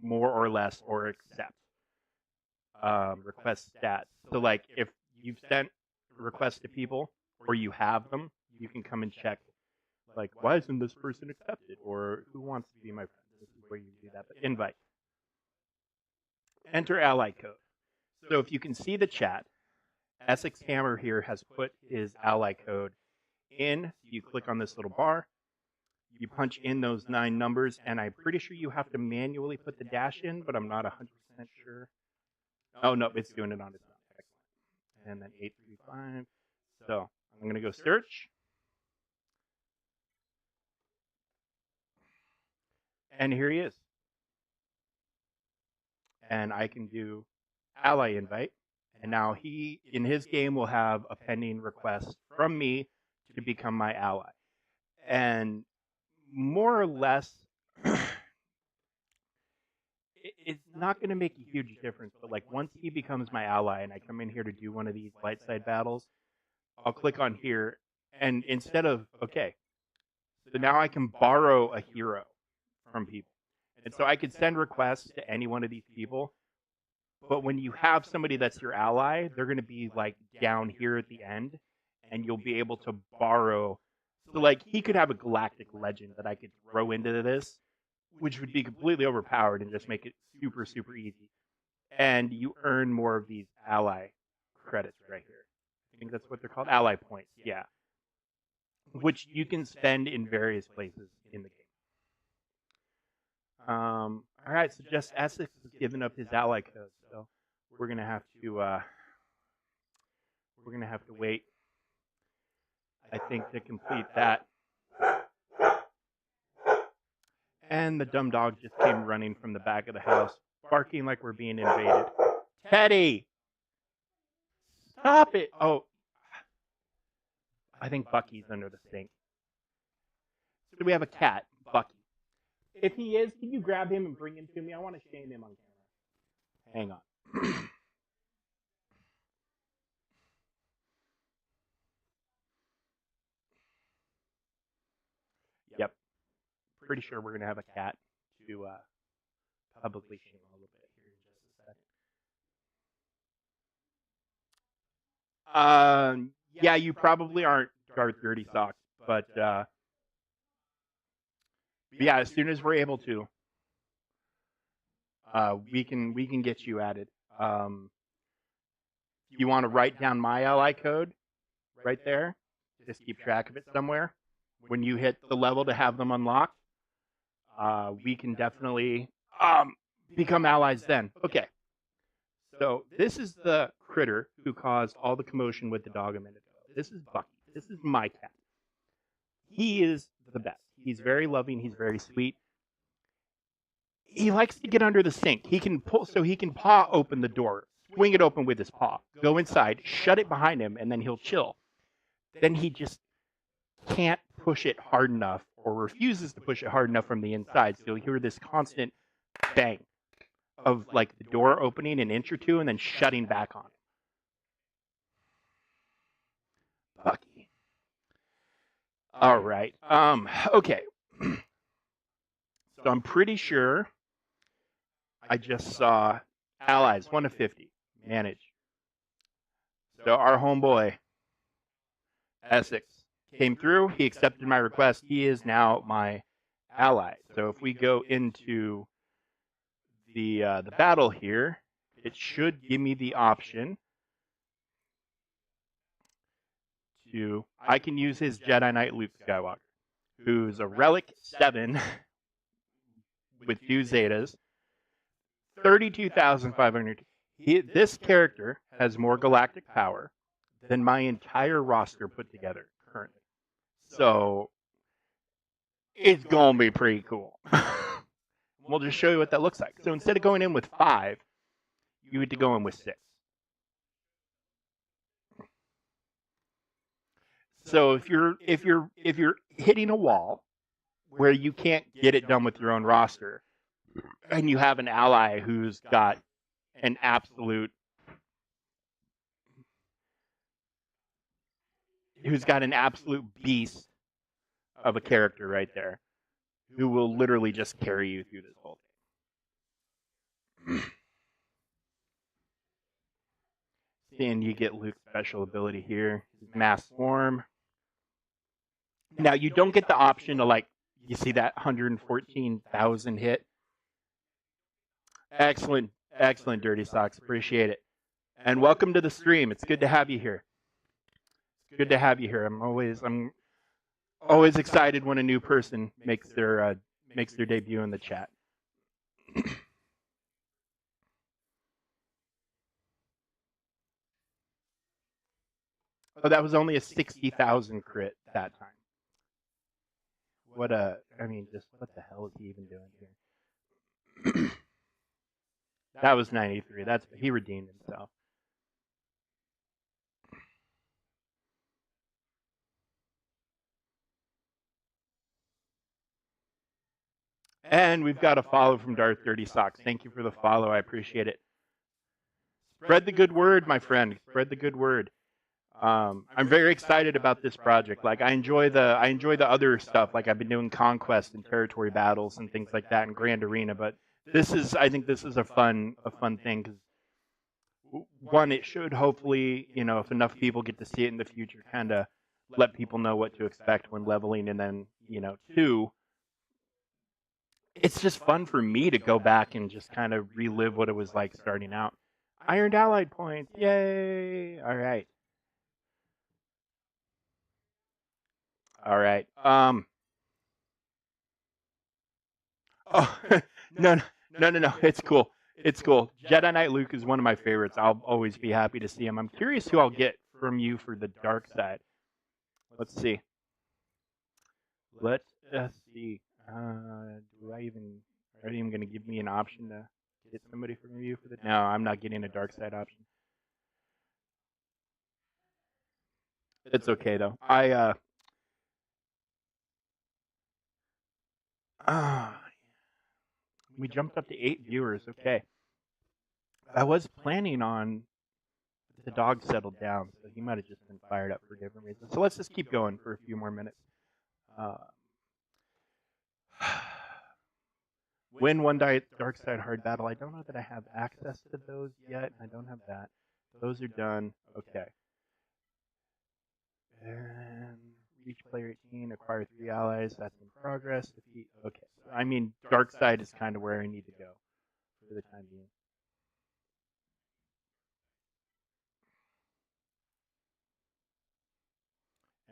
more or less, or accept. Request stats. So like if you've sent requests to people or you have them, you can come and check like, why isn't this person accepted, or who wants to be my friend. This is where you do that. But invite. Enter ally code. So if you can see the chat, Essex Hammer here has put his ally code in. You click on this little bar, you punch in those 9 numbers, and I'm pretty sure you have to manually put the dash in, but I'm not 100% sure. Oh no, it's doing it on its own. Excellent. And then 835. So I'm going to go search. And here he is. And I can do ally invite. And now he, in his game, will have a pending request from me to become my ally. And more or less, it's not going to make a huge difference. But like once he becomes my ally and I come in here to do one of these light side battles, I'll click on here. And instead of, okay, so now I can borrow a hero from people. And so I could send requests to any one of these people. But when you have somebody that's your ally, they're going to be like down here at the end, and you'll be able to borrow. So like he could have a galactic legend that I could throw into this, which would be completely overpowered and just make it super, super easy. And you earn more of these ally credits right here. I think that's what they're called. Ally points, yeah. Which you can spend in various places in the game. All right, so just Essex has given up his ally code, so we're gonna have to wait, I think, to complete that. And the dumb dog just came running from the back of the house, barking like we're being invaded. Teddy, stop it! Oh, I think Bucky's under the sink. So we have a cat, Bucky. If he is, can you grab him and bring him to me? I want to shame him on camera. Hang on. Yep. Pretty sure we're going to have a cat to publicly shame a little bit here in just a second. Yeah, you probably aren't Darth Dirty Socks, but yeah, as soon as we're able to, we can get you added. If you want to write down my ally code right there, just keep track of it somewhere. When you hit the level to have them unlocked, we can definitely become allies then. Okay. So this is the critter who caused all the commotion with the dog a minute ago. This is Bucky. This is my cat. He is the best. He's very loving. He's very sweet. he likes to get under the sink. He can paw open the door, swing it open with his paw, go inside, shut it behind him, and then he'll chill. Then he just can't push it hard enough or refuses to push it hard enough from the inside. So you'll hear this constant bang of like the door opening an inch or two and then shutting back on him. Bucky. All right. Okay. So I'm pretty sure I just saw Allies 1 of 50 manage. So our homeboy Essex came through. He accepted my request. He is now my ally. So if we go into the battle here, it should give me the option to I can use his Jedi Knight Luke Skywalker, who's a Relic 7 with 2 Zetas, 32,500. This character has more galactic power than my entire roster put together currently. So it's going to be pretty cool. We'll just show you what that looks like. So instead of going in with 5, you need to go in with 6. So if you're hitting a wall where you can't get it done with your own roster, and you have an ally who's got an absolute beast of a character right there, who will literally just carry you through this whole thing. And you get Luke's special ability here, Mass Swarm. Now you don't get the option to you see that 114,000 hit. Excellent, Dirty Socks. Appreciate it. And welcome to the stream. It's good to have you here. It's good to have you here. I'm always excited when a new person makes their debut in the chat. Oh, that was only a 60,000 crit that time. What the hell is he even doing here? That was 93. He redeemed himself. And we've got a follow from Darth Dirty Socks. Thank you for the follow. I appreciate it. Spread the good word, my friend. Spread the good word. I'm very excited about this project. Like I enjoy the other stuff. Like I've been doing conquest and territory battles and things like that in Grand Arena. But I think this is a fun thing because one, it should hopefully, if enough people get to see it in the future, kind of let people know what to expect when leveling, and then 2, it's just fun for me to go back and just kind of relive what it was like starting out. I earned allied points. Yay! All right. All right. Oh, no. It's cool. It's cool. Jedi Knight Luke is one of my favorites. I'll always be happy to see him. I'm curious who I'll get from you for the dark side. Let's see. Let's see. Are you even going to give me an option to get somebody from you for the? No, I'm not getting a dark side option. It's okay though. We jumped up to 8 viewers. Okay. I was planning on the dog settled down, so he might have just been fired up for different reasons. So let's just keep going for a few more minutes. Win one dark side hard battle. I don't know that I have access to those yet. I don't have that. Those are done. Okay. And reach player 18, acquire 3 allies. That's in progress. Defeat. Okay. So, I mean, dark side is kind of where I need to go for the time being.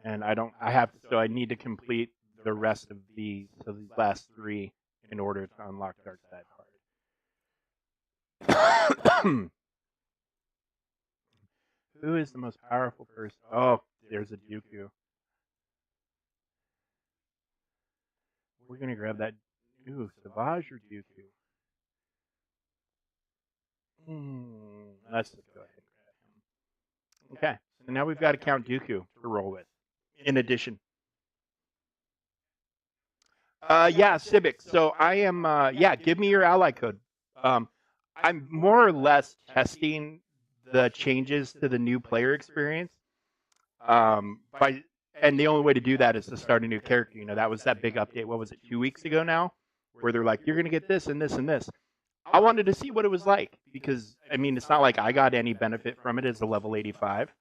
And I need to complete the rest of these last 3 in order to unlock dark side hard. Who is the most powerful person? Oh, there's a Dooku. We're gonna grab that. Ooh, Savage or Dooku? Let's just go ahead and grab him. Okay, so now we've got a Count Dooku to roll with. In addition. Yeah, Civic. So I am, yeah, give me your ally code. I'm more or less testing the changes to the new player experience. And the only way to do that is to start a new character. You know, that was that big update. What was it, 2 weeks ago now? Where they're like, you're going to get this and this and this. I wanted to see what it was like because, I mean, it's not like I got any benefit from it as a level 85.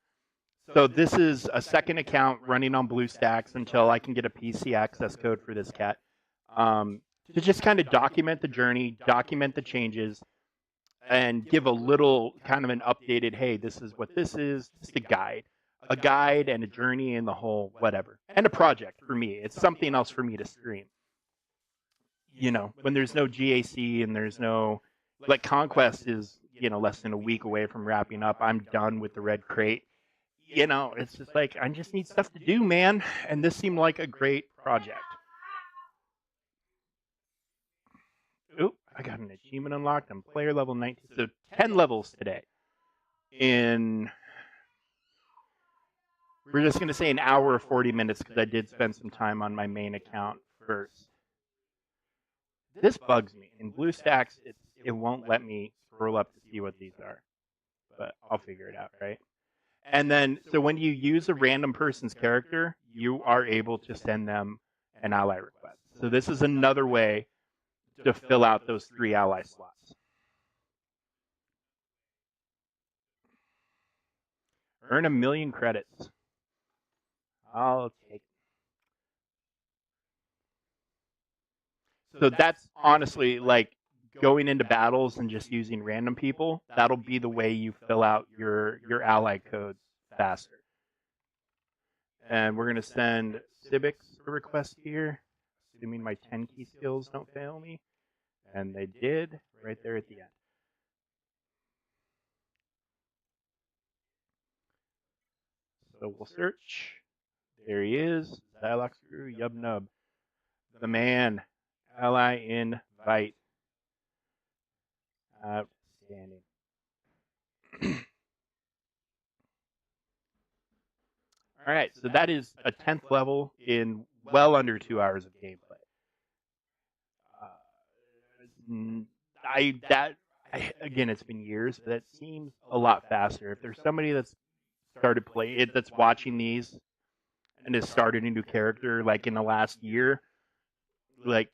So this is a second account running on BlueStacks until I can get a PC access code for this cat. To just kind of document the journey, document the changes, and give a little kind of an updated, hey, this is what this is, just a guide and a journey and the whole whatever. And a project for me. It's something else for me to stream. You know, when there's no GAC and there's no, like Conquest is, you know, less than a week away from wrapping up. I'm done with the red crate. You know, it's just like, I just need stuff to do, man. And this seemed like a great project. Oop, I got an achievement unlocked. I'm player level 19. So 10 levels today. We're just going to say an hour or 40 minutes because I did spend some time on my main account first. This bugs me. In BlueStacks, it won't let me scroll up to see what these are. But I'll figure it out, right? And then, so when you use a random person's character, you are able to send them an ally request. So this is another way to fill out those 3 ally slots. Earn 1 million credits. I'll take it. So that's honestly like going into battles and just using random people. That'll be the way you fill out your ally codes faster. And we're going to send Civics a request here, assuming my 10 key skills don't fail me. And they did right there at the end. So we'll search. There he is. Zylox Crew, Yub Nub. The man. Ally invite. Outstanding. All right, so that is a 10th level in well under 2 hours of gameplay. Again, it's been years, but that seems a lot faster. If there's somebody that's started playing, that's watching these and has started a new character like in the last year, like,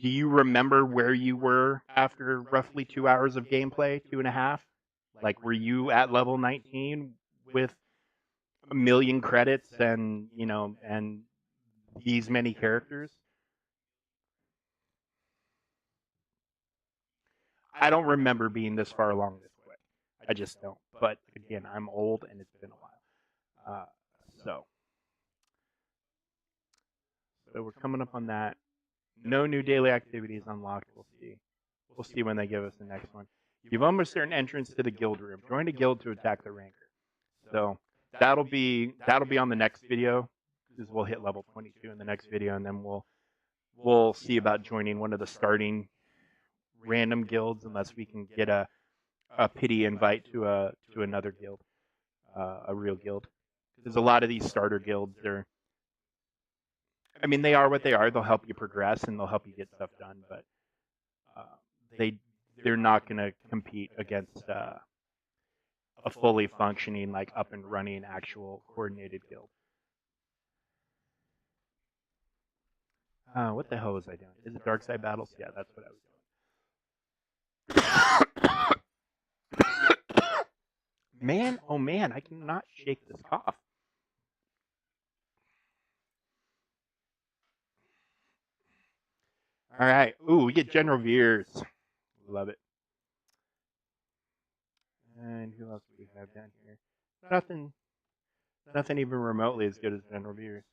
do you remember where you were after roughly 2 hours of gameplay, 2.5? Like, were you at level 19 with 1 million credits and, you know, and these many characters? I don't remember being this far along this quick. I just don't. But again, I'm old and it's been a while. So we're coming up on that. No new daily activities unlocked. We'll see. We'll see when they give us the next one. You've almost earned entrance to the guild room. Join a guild to attack the ranker. So that'll be on the next video, because we'll hit level 22 in the next video, and then we'll see about joining one of the starting random guilds, unless we can get a pity invite to another guild, a real guild. Because a lot of these starter guilds are, I mean, they are what they are. They'll help you progress and they'll help you get stuff done, but they're not going to compete against a fully functioning, like up and running, actual coordinated guild. What the hell was I doing? Is it Dark Side Battles? Yeah, that's what I was doing. Man, oh man, I cannot shake this cough. All right. Ooh, we get General Veers. Love it. And who else do we have down here? Nothing even remotely as good as General Veers.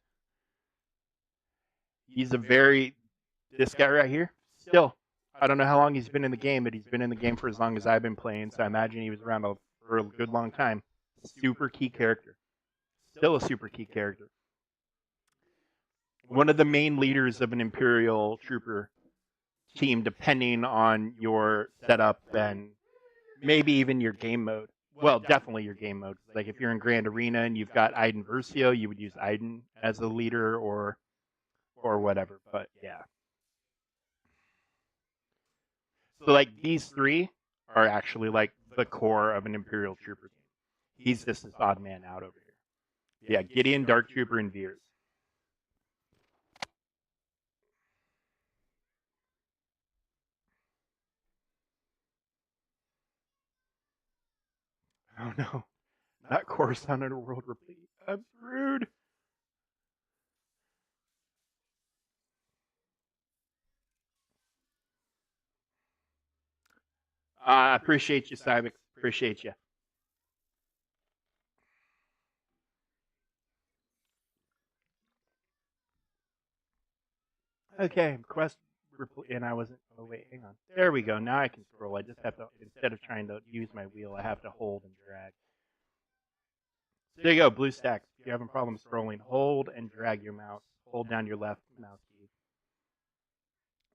He's this guy right here, still, I don't know how long he's been in the game, but he's been in the game for as long as I've been playing, so I imagine he was around for a good long time. Super key character. Still a super key character. One of the main leaders of an Imperial trooper team depending on your setup and maybe even your game mode. Well, definitely your game mode. Like if you're in Grand Arena and you've got Iden Versio, you would use Iden as the leader or whatever. But yeah. So like these three are actually like the core of an Imperial Trooper team. He's just this odd man out over here. Yeah, Gideon, Dark Trooper, and Veers. Oh no. Not Coruscant in a world replete. I'm screwed. I appreciate you, Simon. Appreciate you. Okay, quest and I wasn't. Oh wait, hang on. There we go. Now I can scroll. I just have to, instead of trying to use my wheel, I have to hold and drag. So there you go, BlueStacks. If you're having problems scrolling, hold and drag your mouse. Hold down your left mouse key.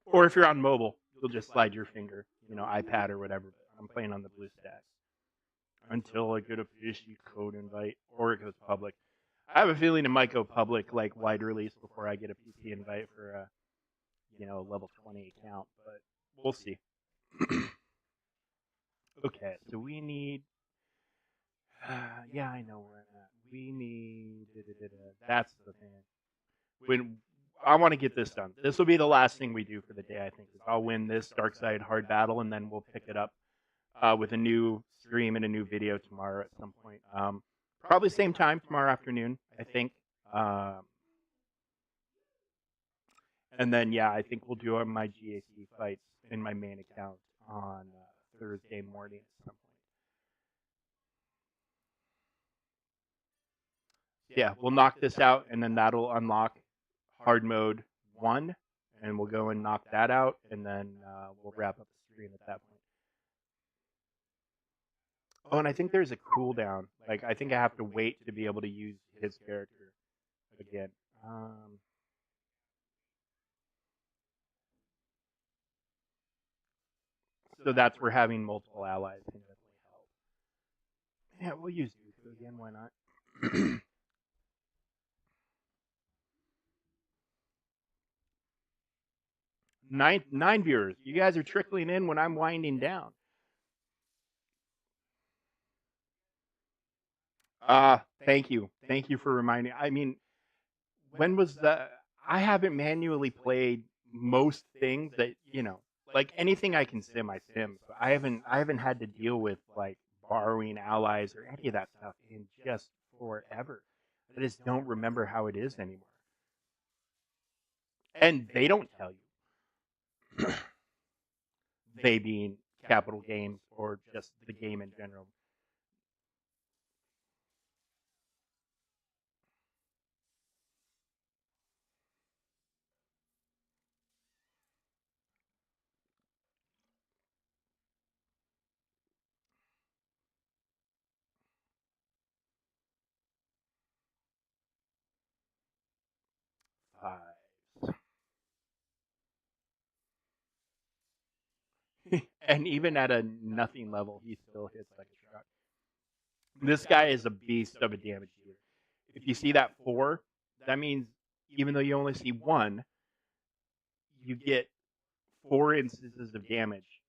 Or if you're on mobile, you'll just slide your finger, iPad or whatever. But I'm playing on the BlueStacks. Until I get a PC code invite, or it goes public. I have a feeling it might go public, like wide release, before I get a PC invite for a level 20 account, but we'll see. Okay, so we need. Yeah, I know where I'm at. We need. That's the thing. When I want to get this done, this will be the last thing we do for the day. I think I'll win this Dark Side hard battle, and then we'll pick it up with a new stream and a new video tomorrow at some point. Probably same time tomorrow afternoon, I think. And then, yeah, I think we'll do my GAC fights in my main account on Thursday morning at some point. Yeah, we'll knock this out, and then that'll unlock hard mode 1, and we'll go and knock that out, and then we'll wrap up the stream at that point. Oh, and I think there's a cooldown. Like, I think I have to wait to be able to use his character again. So that's where having multiple allies can definitely help. Yeah, we'll use Dooku again. Why not? Nine viewers. You guys are trickling in when I'm winding down. Thank you. Thank you for reminding. I mean, when was the? I haven't manually played most things that like anything I can sim. I sim. So I haven't had to deal with like borrowing allies or any of that stuff in just forever. I just don't remember how it is anymore. And they don't tell you. They being Capital Games or just the game in general. And even at a nothing level, he still hits like a truck. This guy is a beast of a damage dealer. If you see that 4, that means even though you only see 1, you get 4 instances of damage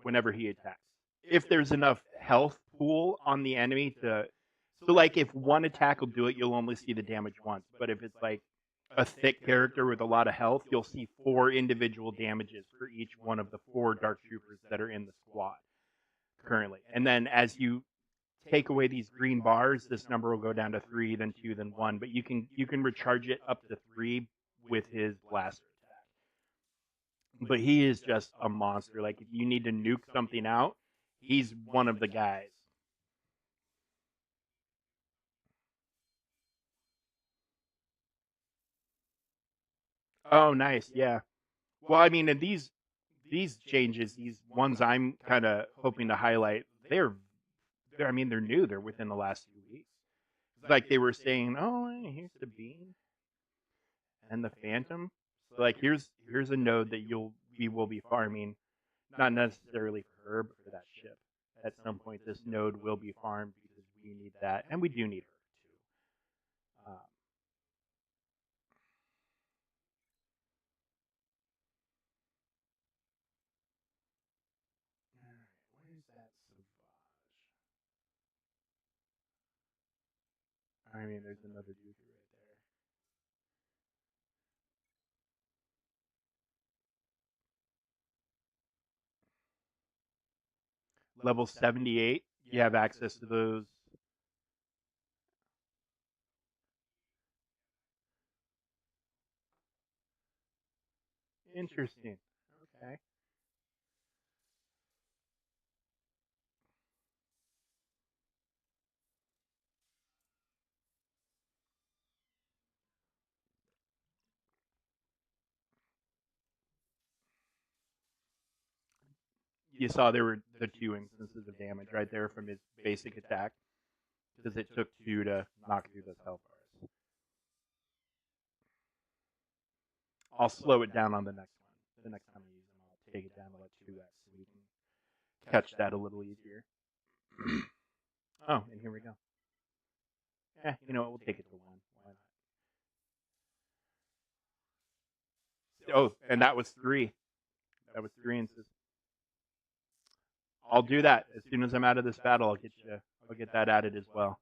whenever he attacks. If there's enough health pool on the enemy to. So, like, if one attack will do it, you'll only see the damage once. But if it's like a thick character with a lot of health, you'll see 4 individual damages for each one of the 4 Dark Troopers that are in the squad currently. And then as you take away these green bars, this number will go down to 3, then 2, then 1. But you can recharge it up to 3 with his blaster attack. But he is just a monster. Like, if you need to nuke something out, he's one of the guys. Oh, nice. Yeah. Well, I mean, and these changes, these ones I'm kind of hoping to highlight, they're I mean, they're new. They're within the last few weeks. Like they were saying, oh, here's the beam and the phantom. So like here's a node that we will be farming, not necessarily for her, but for that ship. At some point, this node will be farmed because we need that, and we do need her too. Alright, what is that Sauvage? I mean, there's another Dookie right there. Level 78, you have access to those. Interesting. Okay. You saw there were the 2 instances of damage right there from his basic attack, because it took 2 to knock through those health bars. I'll slow it down on the next one. The next time I use them, I'll take it down to like 2x so we can catch that a little easier. Oh, and here we go. You know what? We'll take it to 1. Why not? Oh, and that was 3. That was 3 instances. I'll do that as soon as I'm out of this battle. I'll get that added as well.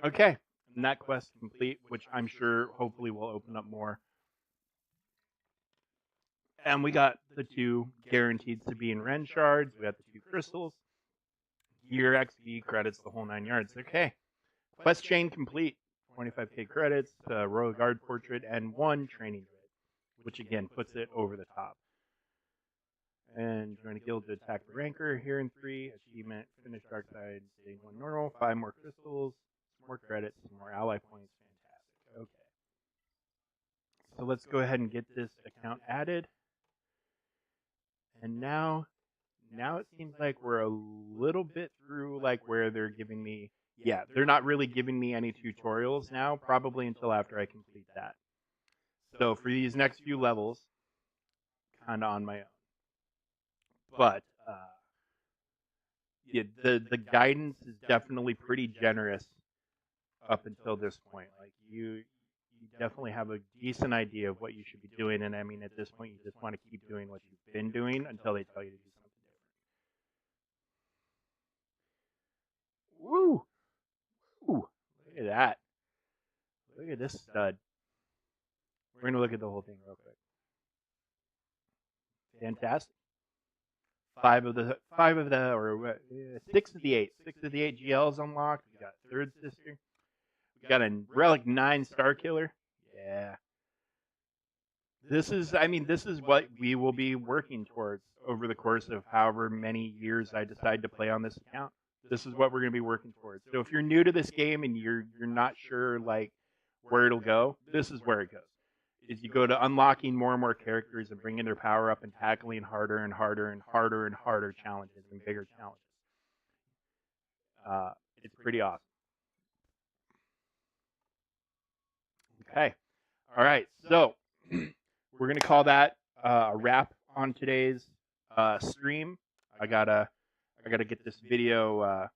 Okay, and that quest complete, which I'm sure hopefully will open up more. And we got the 2 guaranteed Sabine Wren shards. We got the 2 crystals, gear, XP, credits, the whole 9 yards. Okay, quest chain complete. 25k credits, Royal Guard portrait, and 1 training grid, which again puts it over the top. And join a guild to attack the ranker here in 3. Achievement, finish dark side, stage 1 normal, 5 more crystals, more credits, more ally points. Fantastic. Okay. So let's go ahead and get this account added. And now it seems like we're a little bit through like where they're giving me, yeah, they're not really giving me any tutorials now, probably until after I complete that. So for these next few levels, kind of on my own. But yeah, the guidance is definitely pretty generous up until this point. Like you definitely have a decent idea of what you should be doing, and I mean at this point you just want to keep doing what you've been doing until they tell you to do something different. Woo! Woo! Look at that. Look at this stud. We're gonna look at the whole thing real quick. Fantastic. 6 of the 8 GLs unlocked. We got Third Sister. We got a Relic 9 Star Killer. Yeah. This is what we will be working towards over the course of however many years I decide to play on this account. This is what we're going to be working towards. So if you're new to this game and you're not sure like where it'll go, this is where it goes. Is you go to unlocking more and more characters and bringing their power up and tackling harder and harder and harder and harder challenges and bigger challenges. It's pretty awesome. Okay. All right. So we're gonna call that a wrap on today's stream. I gotta get this video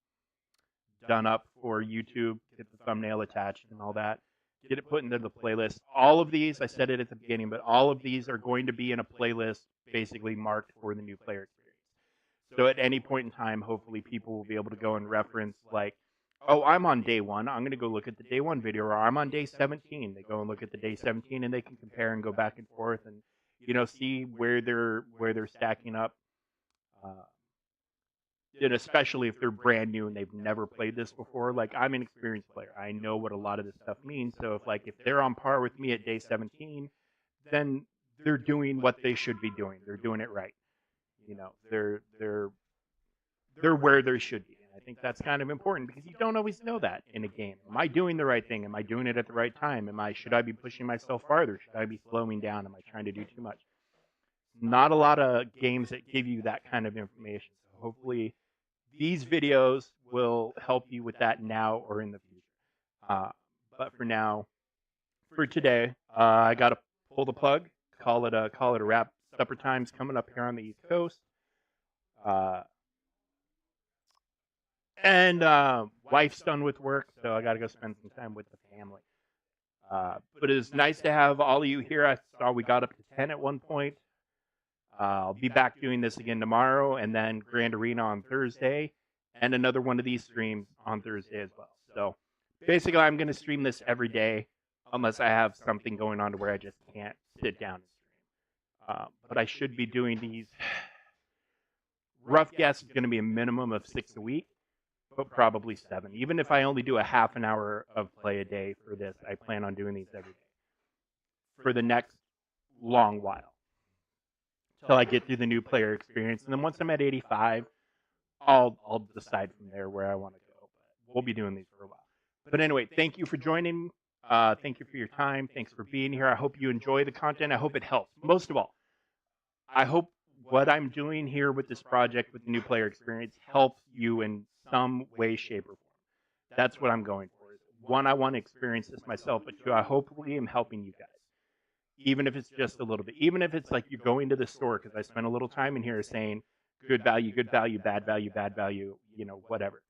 done up for YouTube, get the thumbnail attached and all that. Get it put into the playlist. All of these, I said it at the beginning, but all of these are going to be in a playlist basically marked for the new player experience. So at any point in time, hopefully people will be able to go and reference like, oh, I'm on day 1. I'm going to go look at the day 1 video, or I'm on day 17. They go and look at the day 17 and they can compare and go back and forth and, you know, see where they're stacking up. And especially if they're brand new and they've never played this before. Like, I'm an experienced player. I know what a lot of this stuff means. So if they're on par with me at day 17, then they're doing what they should be doing. They're doing it right. You know, they're where they should be. And I think that's kind of important because you don't always know that in a game. Am I doing the right thing? Am I doing it at the right time? Should I be pushing myself farther? Should I be slowing down? Am I trying to do too much? Not a lot of games that give you that kind of information. So hopefully these videos will help you with that now or in the future. But for now, for today, I got to pull the plug, call it a wrap. Supper time's coming up here on the East Coast. And wife's done with work, so I got to go spend some time with the family. But it's nice to have all of you here. I saw we got up to 10 at one point. I'll be back doing this again tomorrow, and then Grand Arena on Thursday, and another one of these streams on Thursday as well. So basically, I'm going to stream this every day, unless I have something going on to where I just can't sit down and stream. But I should be doing these. Rough guess is going to be a minimum of 6 a week, but probably 7. Even if I only do a half an hour of play a day for this, I plan on doing these every day for the next long while, till I get through the new player experience. And then once I'm at 85, I'll decide from there where I want to go. But we'll be doing these for a while. But anyway, thank you for joining. Thank you for your time. Thanks for being here. I hope you enjoy the content. I hope it helps. Most of all, I hope what I'm doing here with this project, with the new player experience, helps you in some way, shape, or form. That's what I'm going for. One, I want to experience this myself, but two, I hopefully am helping you guys. Even if it's just a little bit. Even if it's like you go into the store, because I spent a little time in here saying good value, bad value, you know, whatever.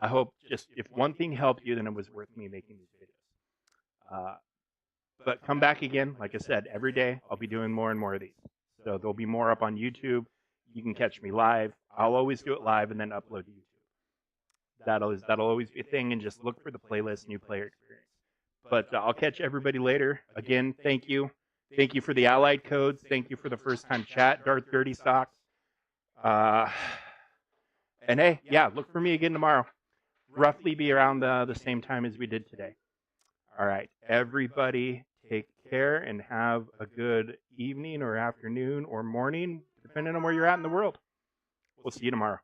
I hope just if one thing helped you, then it was worth me making these videos. But come back again. Like I said, every day I'll be doing more and more of these. So there'll be more up on YouTube. You can catch me live. I'll always do it live and then upload to YouTube. That'll always be a thing, and just look for the playlist New Player Experience. But I'll catch everybody later. Again, thank you. Thank you for the Allied codes. Thank you for the first time chat, Darth Dirty Socks. And hey, yeah, look for me again tomorrow. Roughly be around the same time as we did today. All right, everybody take care and have a good evening or afternoon or morning, depending on where you're at in the world. We'll see you tomorrow.